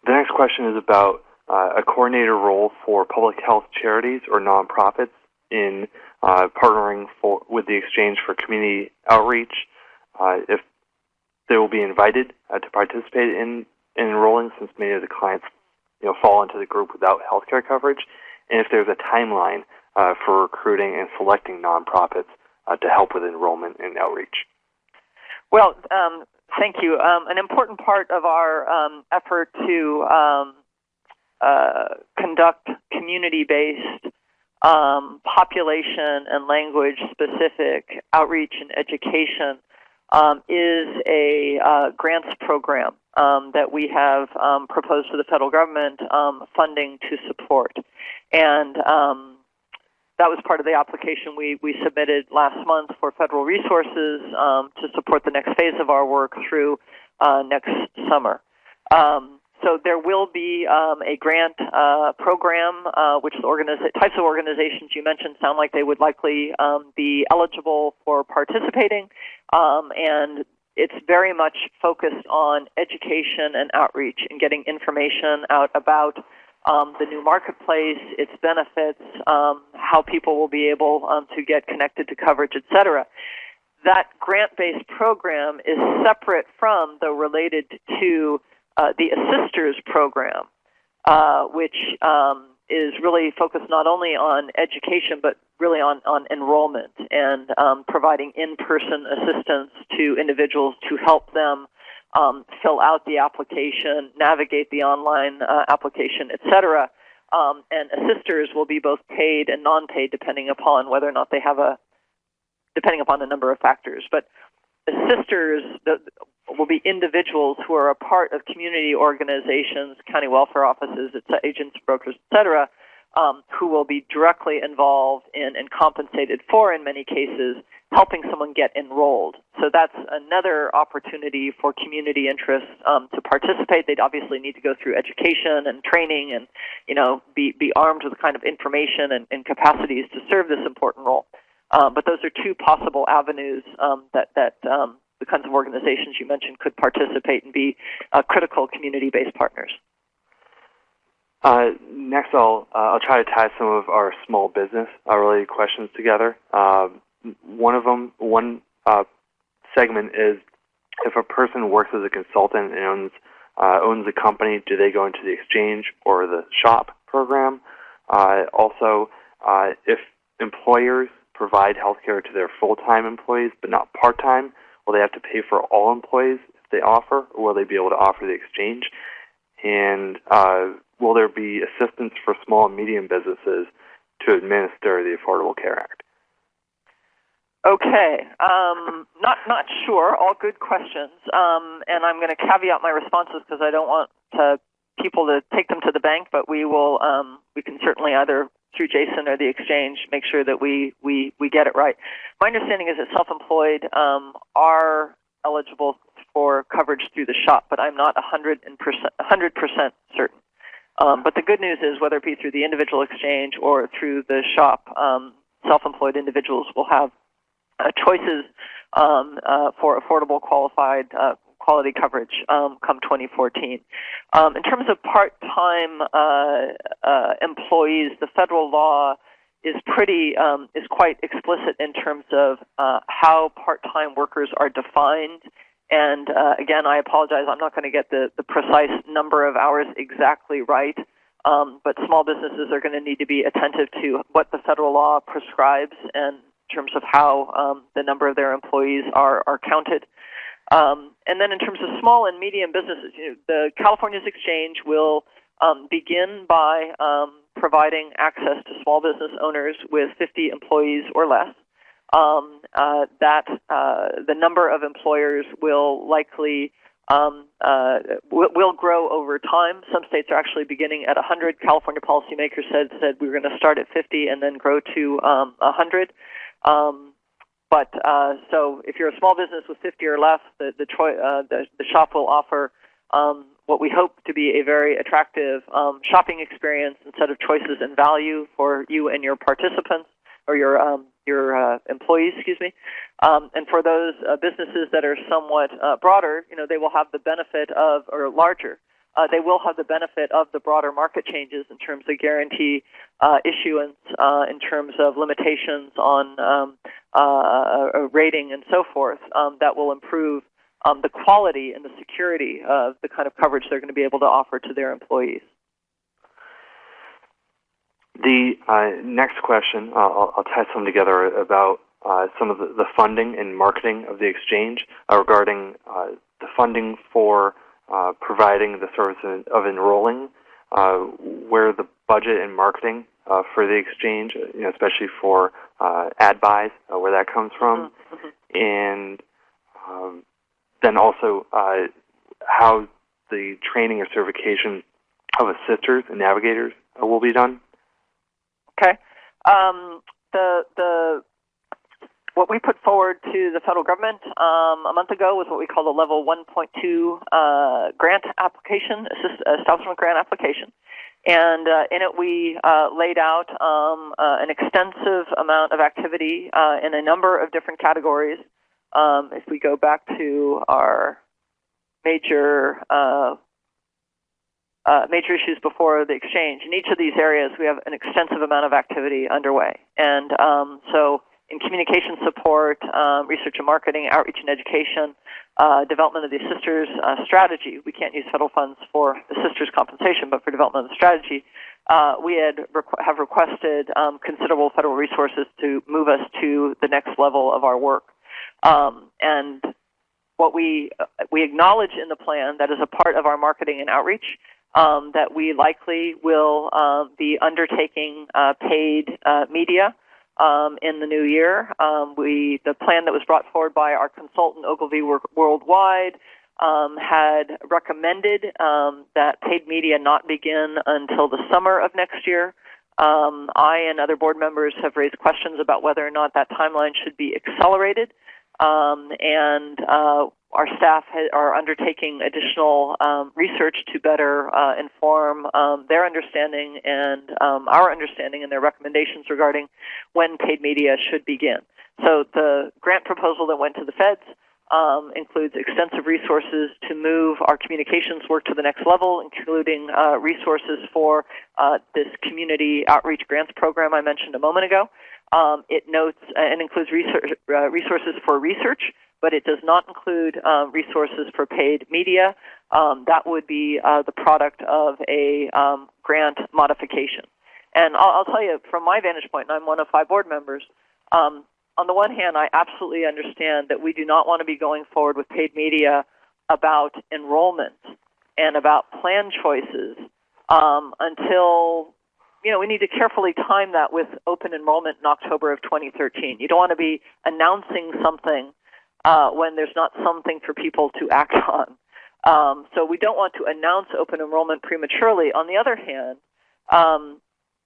next question is about a coordinator role for public health charities or nonprofits in partnering with the exchange for community outreach. If they will be invited to participate in enrolling, since many of the clients fall into the group without healthcare coverage, and if there's a timeline for recruiting and selecting nonprofits to help with enrollment and outreach. Well, thank you. An important part of our effort to conduct community-based, population and language-specific outreach and education is a grants program that we have proposed to the federal government funding to support. And that was part of the application we submitted last month for federal resources to support the next phase of our work through next summer. So there will be a grant program, which the types of organizations you mentioned sound like they would likely be eligible for participating, and it's very much focused on education and outreach and getting information out about the new marketplace, its benefits, how people will be able to get connected to coverage, et cetera. That grant-based program is separate from the related to the Assisters program, which is really focused not only on education, but really on enrollment and providing in-person assistance to individuals to help them fill out the application, navigate the online application, et cetera. And assisters will be both paid and non-paid depending upon whether or not they have depending upon a number of factors. But assisters will be individuals who are a part of community organizations, county welfare offices, agents, brokers, et cetera, who will be directly involved in and compensated for, in many cases, helping someone get enrolled. So that's another opportunity for community interests to participate. They'd obviously need to go through education and training and be armed with the kind of information and capacities to serve this important role. But those are two possible avenues that the kinds of organizations you mentioned could participate and be critical community-based partners. Next, I'll try to tie some of our small business related questions together. One segment is, if a person works as a consultant and owns a company, do they go into the exchange or the SHOP program? Also, if employers provide health care to their full-time employees but not part-time, will they have to pay for all employees if they offer, or will they be able to offer the exchange? And will there be assistance for small and medium businesses to administer the Affordable Care Act? Okay, not sure. All good questions, and I'm going to caveat my responses because I don't want people to take them to the bank. But we will. We can certainly either through Jason or the exchange make sure that we get it right. My understanding is that self-employed are eligible for coverage through the SHOP, but I'm not 100% certain. But the good news is, whether it be through the individual exchange or through the SHOP, self-employed individuals will have choices for affordable, qualified, quality coverage come 2014. In terms of part-time employees, the federal law is quite explicit in terms of how part-time workers are defined. And again, I apologize, I'm not going to get the precise number of hours exactly right. but small businesses are going to need to be attentive to what the federal law prescribes in terms of how the number of their employees are counted. And then in terms of small and medium businesses, the California's exchange will begin by providing access to small business owners with 50 employees or less. The number of employers will likely will grow over time. Some states are actually beginning at 100. California policymakers said we were going to start at 50 and then grow to 100. So if you're a small business with 50 or less, the shop will offer what we hope to be a very attractive shopping experience and set of choices and value for you and your participants or your employees, and for those businesses that are somewhat broader, they will have the benefit of, or larger, they will have the benefit of the broader market changes in terms of guarantee issuance, in terms of limitations on rating and so forth, that will improve the quality and the security of the kind of coverage they're going to be able to offer to their employees. The next question, I'll tie some together about some of the funding and marketing of the exchange regarding the funding for providing the service of enrolling, where the budget and marketing for the exchange, especially for ad buys, where that comes from, and then also how the training or certification of assisters and navigators will be done. Okay. What we put forward to the federal government a month ago was what we call the Level 1.2 grant application, establishment grant application. And in it we laid out an extensive amount of activity in a number of different categories. If we go back to our major issues before the exchange, in each of these areas we have an extensive amount of activity underway. And so in communication support, research and marketing, outreach and education, development of the assisters strategy. We can't use federal funds for assisters compensation, but for development of the strategy, we have requested considerable federal resources to move us to the next level of our work. And what we acknowledge in the plan that is a part of our marketing and outreach, that we likely will be undertaking paid media in the new year. The plan that was brought forward by our consultant Ogilvy Worldwide had recommended that paid media not begin until the summer of next year. I and other board members have raised questions about whether or not that timeline should be accelerated. And our staff are undertaking additional research to better inform their understanding and our understanding and their recommendations regarding when paid media should begin. So the grant proposal that went to the feds includes extensive resources to move our communications work to the next level, including resources for this community outreach grants program I mentioned a moment ago. It notes and includes resources for research, but it does not include resources for paid media. That would be the product of a grant modification. And I'll tell you, from my vantage point, and I'm one of 5 board members, on the one hand, I absolutely understand that we do not want to be going forward with paid media about enrollment and about plan choices until we need to carefully time that with open enrollment in October of 2013. You don't want to be announcing something when there's not something for people to act on. So we don't want to announce open enrollment prematurely. On the other hand,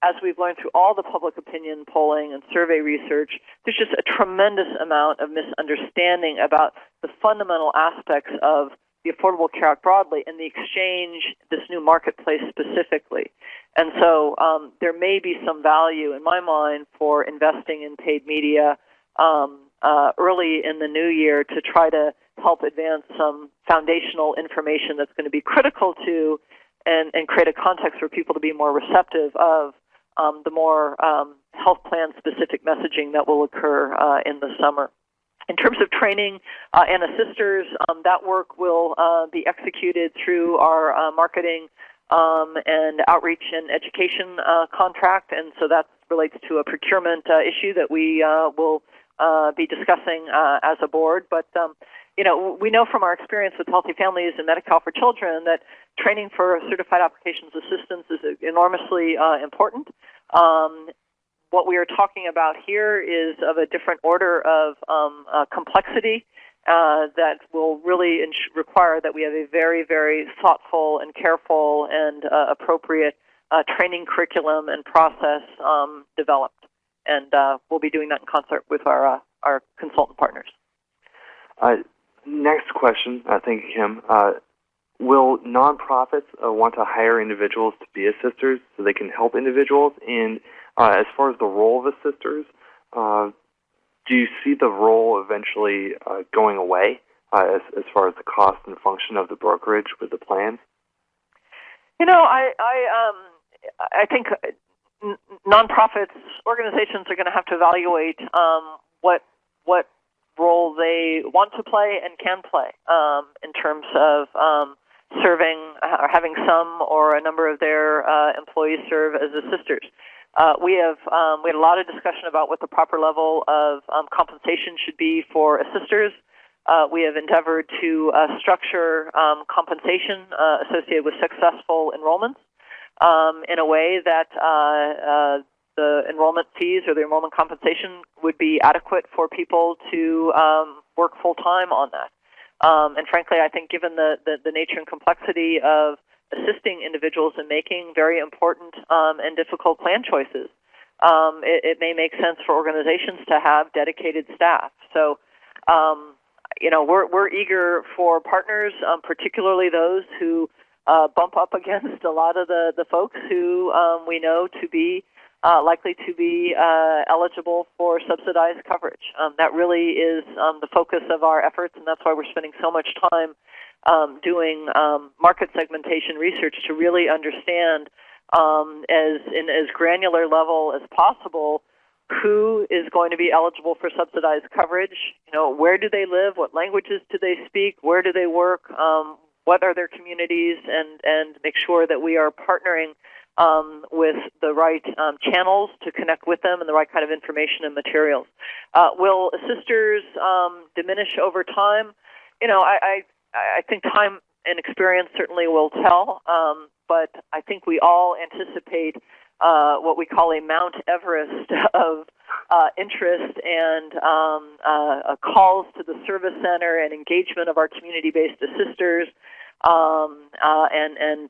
as we've learned through all the public opinion polling and survey research, there's just a tremendous amount of misunderstanding about the fundamental aspects of the Affordable Care Act broadly and the exchange, this new marketplace specifically. And so there may be some value in my mind for investing in paid media early in the new year to try to help advance some foundational information that's going to be critical to and create a context for people to be more receptive of the more health plan specific messaging that will occur in the summer. In terms of training and assisters, that work will be executed through our marketing and outreach and education contract, and so that relates to a procurement issue that we will be discussing as a board. But we know from our experience with Healthy Families and Medi-Cal for Children that training for certified applications assistance is enormously important. What we are talking about here is of a different order of complexity that will really require that we have a very, very thoughtful and careful and appropriate training curriculum and process developed. And we'll be doing that in concert with our consultant partners. Next question, thank you, Kim. Will nonprofits want to hire individuals to be assisters so they can help individuals? And as far as the role of assisters, do you see the role eventually going away as far as the cost and function of the brokerage with the plans? I think nonprofits, organizations are going to have to evaluate what role they want to play and can play in terms of serving or having some or a number of their employees serve as assisters. We had a lot of discussion about what the proper level of compensation should be for assisters. We have endeavored to structure compensation associated with successful enrollments in a way that the enrollment fees or the enrollment compensation would be adequate for people to work full-time on that. And frankly, I think given the nature and complexity of assisting individuals in making very important and difficult plan choices, it may make sense for organizations to have dedicated staff. So, we're eager for partners, particularly those who bump up against a lot of the folks who we know to be likely to be eligible for subsidized coverage. That really is the focus of our efforts, and that's why we're spending so much time doing market segmentation research to really understand in as granular level as possible who is going to be eligible for subsidized coverage. Where do they live? What languages do they speak? Where do they work? What are their communities? And make sure that we are partnering with the right channels to connect with them and the right kind of information and materials. Will assisters diminish over time? I think time and experience certainly will tell, but I think we all anticipate what we call a Mount Everest of interest and calls to the service center and engagement of our community-based assisters and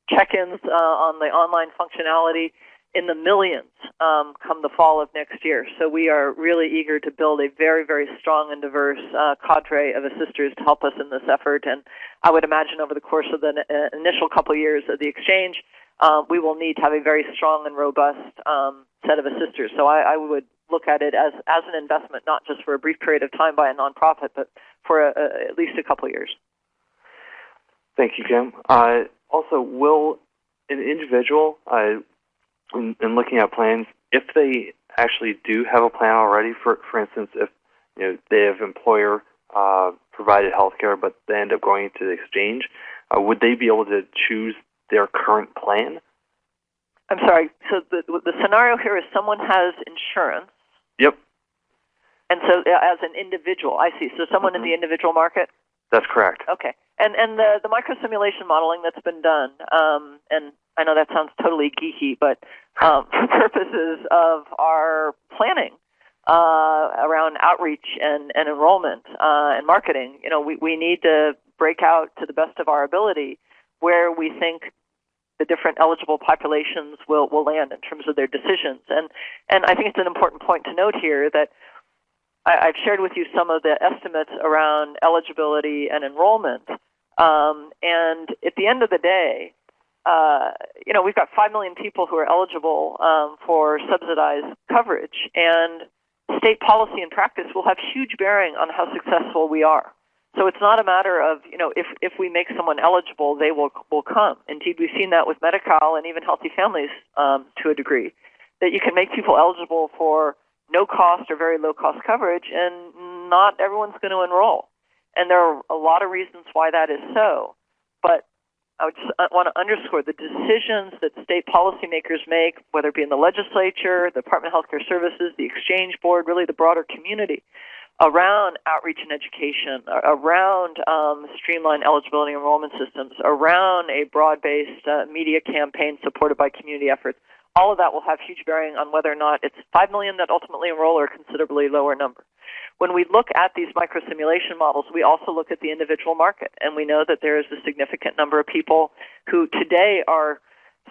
check-ins on the online functionality in the millions come the fall of next year. So we are really eager to build a very, very strong and diverse cadre of assisters to help us in this effort. And I would imagine over the course of the initial couple years of the exchange, we will need to have a very strong and robust set of assisters. So I would look at it as an investment, not just for a brief period of time by a nonprofit, but for at least a couple years. Thank you, Kim. Also, will an individual, in looking at plans, if they actually do have a plan already, for instance, if they have employer provided health care, but they end up going into the exchange, would they be able to choose their current plan? I'm sorry. So the scenario here is someone has insurance. Yep. And so as an individual, I see. So someone in the individual market? That's correct. Okay. And the microsimulation modeling that's been done, and I know that sounds totally geeky, but for purposes of our planning around outreach and enrollment and marketing, we need to break out to the best of our ability where we think the different eligible populations will land in terms of their decisions. And I think it's an important point to note here that I've shared with you some of the estimates around eligibility and enrollment. And at the end of the day, we've got 5 million people who are eligible for subsidized coverage, and state policy and practice will have huge bearing on how successful we are. So it's not a matter of, if we make someone eligible, they will come. Indeed, we've seen that with Medi-Cal and even Healthy Families to a degree, that you can make people eligible for no cost or very low cost coverage, and not everyone's going to enroll. And there are a lot of reasons why that is so. But I want to underscore the decisions that state policymakers make, whether it be in the legislature, the Department of Healthcare Services, the Exchange Board, really the broader community, around outreach and education, around streamlined eligibility enrollment systems, around a broad-based media campaign supported by community efforts. All of that will have huge bearing on whether or not it's 5 million that ultimately enroll or a considerably lower number. When we look at these microsimulation models, we also look at the individual market, and we know that there is a significant number of people who today are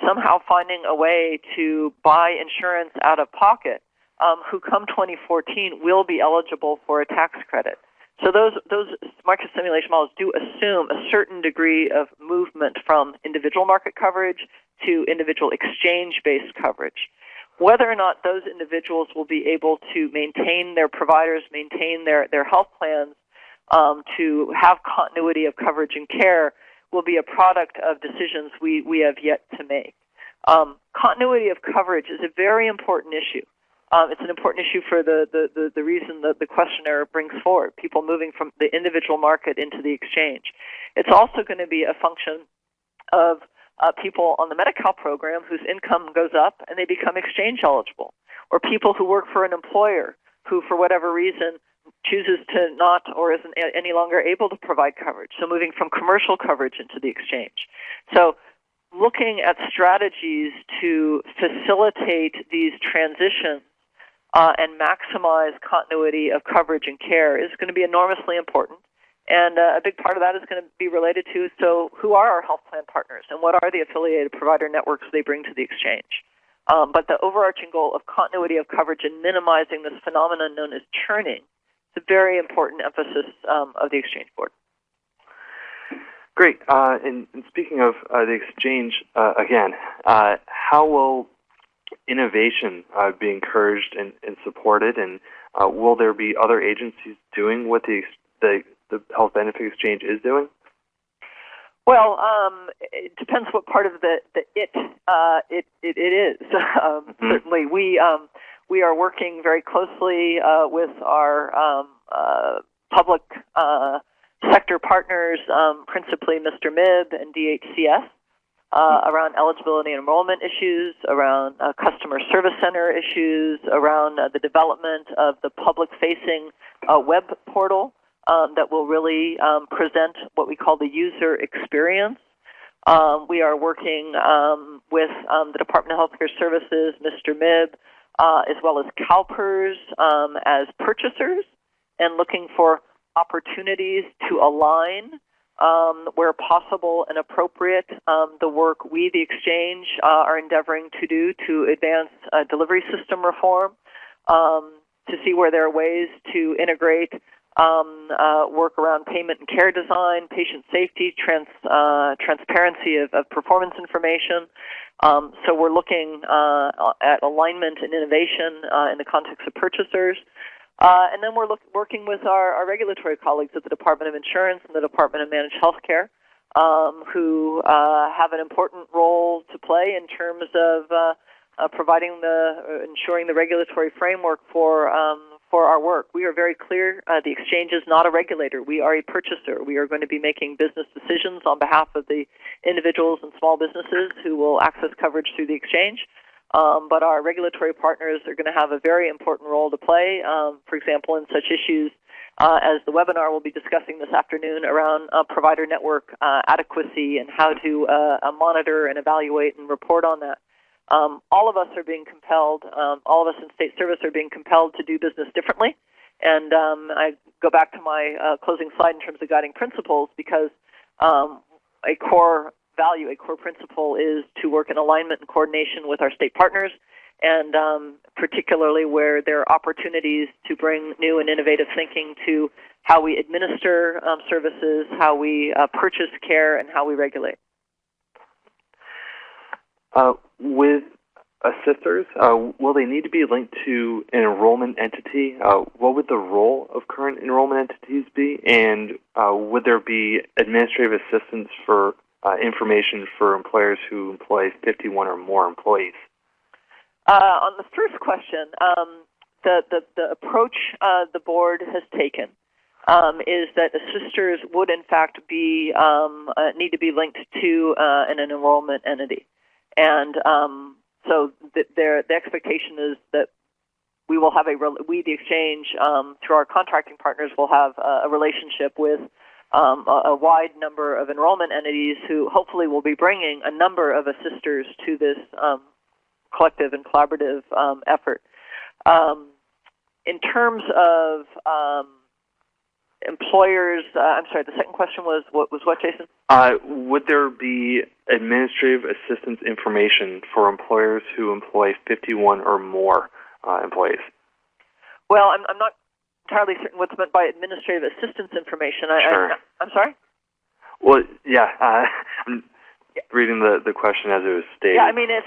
somehow finding a way to buy insurance out of pocket, who come 2014 will be eligible for a tax credit. So those microsimulation models do assume a certain degree of movement from individual market coverage to individual exchange-based coverage. Whether or not those individuals will be able to maintain their providers, maintain their health plans, to have continuity of coverage and care will be a product of decisions we have yet to make. Continuity of coverage is a very important issue. It's an important issue for the reason that the questionnaire brings forward, people moving from the individual market into the exchange. It's also going to be a function of people on the Medi-Cal program whose income goes up and they become exchange eligible, or people who work for an employer who, for whatever reason, chooses to not or isn't any longer able to provide coverage, so moving from commercial coverage into the exchange. So looking at strategies to facilitate these transitions and maximize continuity of coverage and care is going to be enormously important. And a big part of that is going to be related to, so who are our health plan partners and what are the affiliated provider networks they bring to the exchange? But the overarching goal of continuity of coverage and minimizing this phenomenon known as churning is a very important emphasis of the Exchange Board. Great. And speaking of the exchange, again, how will innovation be encouraged and supported, and will there be other agencies doing what the Health Benefit Exchange is doing? Well, it depends what part of the it is. Certainly, we are working very closely with our public sector partners, principally Mr. MIB and DHCS, around eligibility and enrollment issues, around customer service center issues, around the development of the public-facing web portal that will really present what we call the user experience. We are working with the Department of Healthcare Services, Mr. MIB, as well as CalPERS as purchasers, and looking for opportunities to align where possible and appropriate the work we, the exchange, are endeavoring to do to advance delivery system reform, to see where there are ways to integrate work around payment and care design, patient safety, transparency of performance information. So we're looking at alignment and innovation in the context of purchasers. And then we're working with our regulatory colleagues at the Department of Insurance and the Department of Managed Healthcare, who have an important role to play in terms of ensuring the regulatory framework for our work. We are very clear. The exchange is not a regulator. We are a purchaser. We are going to be making business decisions on behalf of the individuals and small businesses who will access coverage through the exchange. But our regulatory partners are going to have a very important role to play, for example, in such issues as the webinar we'll be discussing this afternoon around provider network adequacy and how to monitor and evaluate and report on that. All of us are being compelled, all of us in state service are being compelled to do business differently. And I go back to my closing slide in terms of guiding principles, because a core value, a core principle is to work in alignment and coordination with our state partners, and particularly where there are opportunities to bring new and innovative thinking to how we administer services, how we purchase care, and how we regulate. With assisters, will they need to be linked to an enrollment entity? What would the role of current enrollment entities be? And would there be administrative assistance for information for employers who employ 51 or more employees? On the first question, the approach the board has taken is that assisters would in fact be need to be linked to an enrollment entity, and so the expectation is that we will have we the exchange through our contracting partners will have a relationship with a wide number of enrollment entities who hopefully will be bringing a number of assisters to this collective and collaborative effort. In terms of employers, I'm sorry, the second question was what, Jason? Would there be administrative assistance information for employers who employ 51 or more employees? Well, I'm not entirely certain what's meant by administrative assistance information. Sure. I'm sorry? Well, yeah, I'm reading the question as it was stated. Yeah, I mean, if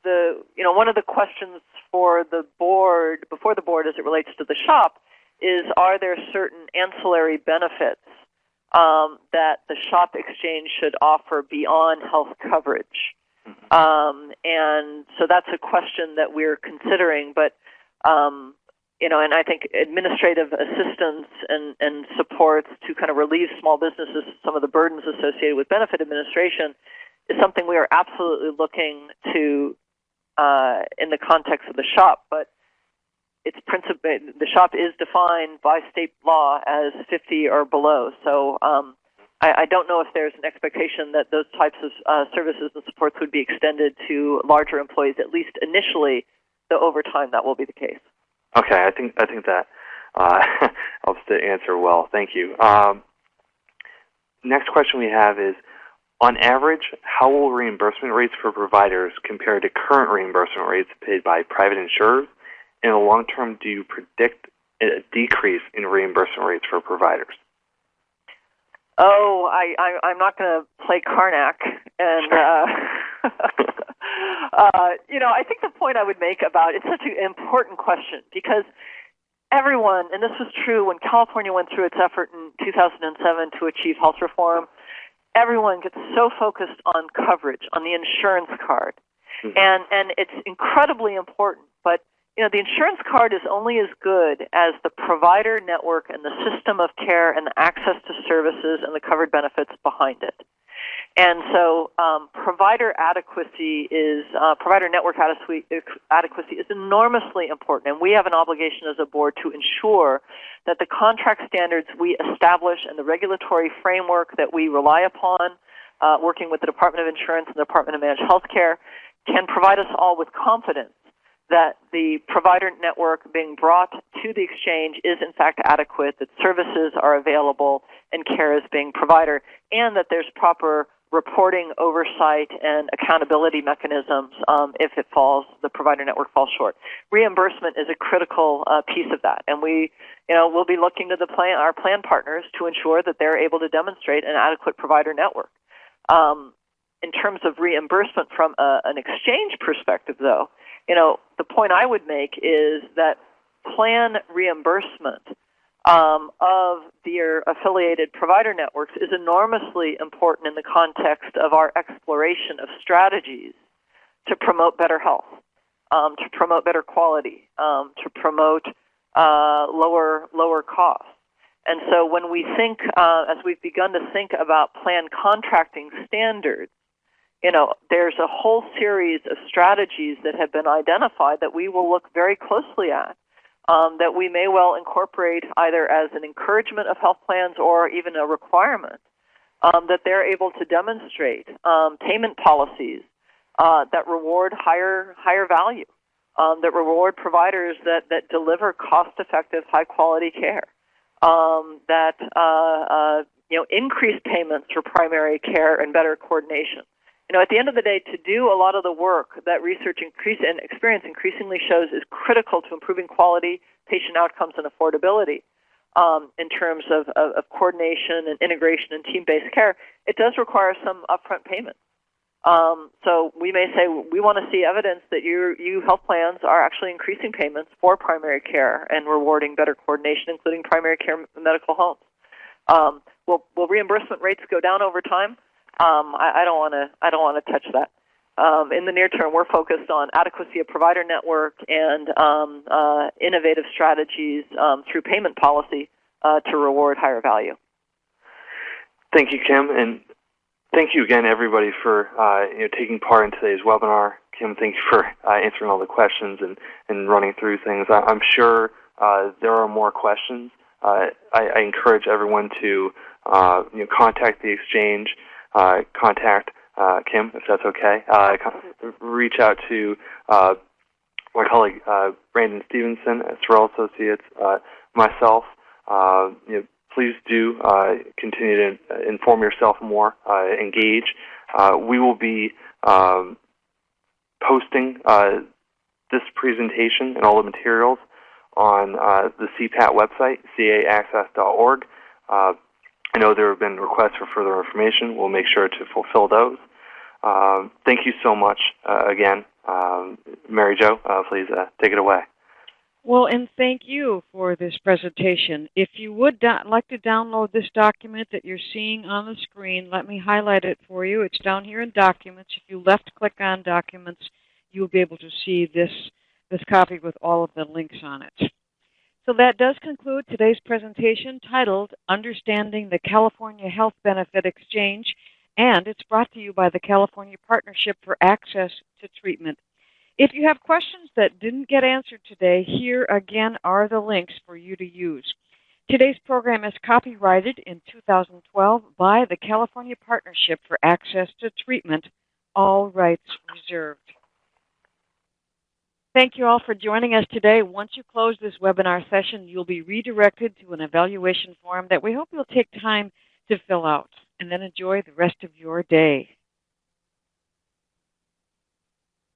the one of the questions for the board, before the board as it relates to the shop, is are there certain ancillary benefits that the shop exchange should offer beyond health coverage? And so that's a question that we're considering, but and I think administrative assistance and supports to kind of relieve small businesses some of the burdens associated with benefit administration is something we are absolutely looking to in the context of the shop, but it's the shop is defined by state law as 50 or below. So I don't know if there's an expectation that those types of services and supports would be extended to larger employees, at least initially, though over time that will be the case. Okay, I think that helps to answer well. Thank you. Next question we have is, on average, how will reimbursement rates for providers compare to current reimbursement rates paid by private insurers? In the long term, do you predict a decrease in reimbursement rates for providers? Oh, I'm not going to play Karnak, and I think the point I would make about it's such an important question because everyone, and this was true when California went through its effort in 2007 to achieve health reform, everyone gets so focused on coverage, on the insurance card, and it's incredibly important, but the insurance card is only as good as the provider network and the system of care and the access to services and the covered benefits behind it. And so provider network adequacy is enormously important, and we have an obligation as a board to ensure that the contract standards we establish and the regulatory framework that we rely upon, working with the Department of Insurance and the Department of Managed Healthcare, can provide us all with confidence that the provider network being brought to the exchange is in fact adequate, that services are available and care is being provided, and that there's proper reporting, oversight, and accountability mechanisms if the provider network falls short. Reimbursement is a critical piece of that, and we'll be looking to our plan partners to ensure that they're able to demonstrate an adequate provider network. In terms of reimbursement from an exchange perspective, though, the point I would make is that plan reimbursement of their affiliated provider networks is enormously important in the context of our exploration of strategies to promote better health, to promote better quality, to promote lower costs. And so when we think, as we've begun to think about plan contracting standards, there's a whole series of strategies that have been identified that we will look very closely at, that we may well incorporate either as an encouragement of health plans or even a requirement, that they're able to demonstrate payment policies that reward higher value, that reward providers that deliver cost-effective, high-quality care, that increase payments for primary care and better coordination. At the end of the day, to do a lot of the work that research and experience increasingly shows is critical to improving quality, patient outcomes, and affordability in terms of coordination and integration and team-based care, it does require some upfront payment. So we may say we want to see evidence that you health plans are actually increasing payments for primary care and rewarding better coordination, including primary care medical homes. Will reimbursement rates go down over time? I don't want to touch that. In the near term, we're focused on adequacy of provider network and innovative strategies through payment policy to reward higher value. Thank you, Kim, and thank you again, everybody, for taking part in today's webinar. Kim, thank you for answering all the questions and running through things. I'm sure there are more questions. I encourage everyone to contact the exchange, contact Kim, if that's okay. Reach out to my colleague Brandon Stevenson at Sorrell Associates, myself. Please do continue to inform yourself more, engage. We will be posting this presentation and all the materials on the CPAT website, caaccess.org. I know there have been requests for further information. We'll make sure to fulfill those. Thank you so much again. Mary Jo, please take it away. Well, and thank you for this presentation. If you would like to download this document that you're seeing on the screen, let me highlight it for you. It's down here in Documents. If you left-click on Documents, you'll be able to see this copy with all of the links on it. So that does conclude today's presentation titled Understanding the California Health Benefit Exchange, and it's brought to you by the California Partnership for Access to Treatment. If you have questions that didn't get answered today, here again are the links for you to use. Today's program is copyrighted in 2012 by the California Partnership for Access to Treatment, all rights reserved. Thank you all for joining us today. Once you close this webinar session, you'll be redirected to an evaluation form that we hope you'll take time to fill out, and then enjoy the rest of your day.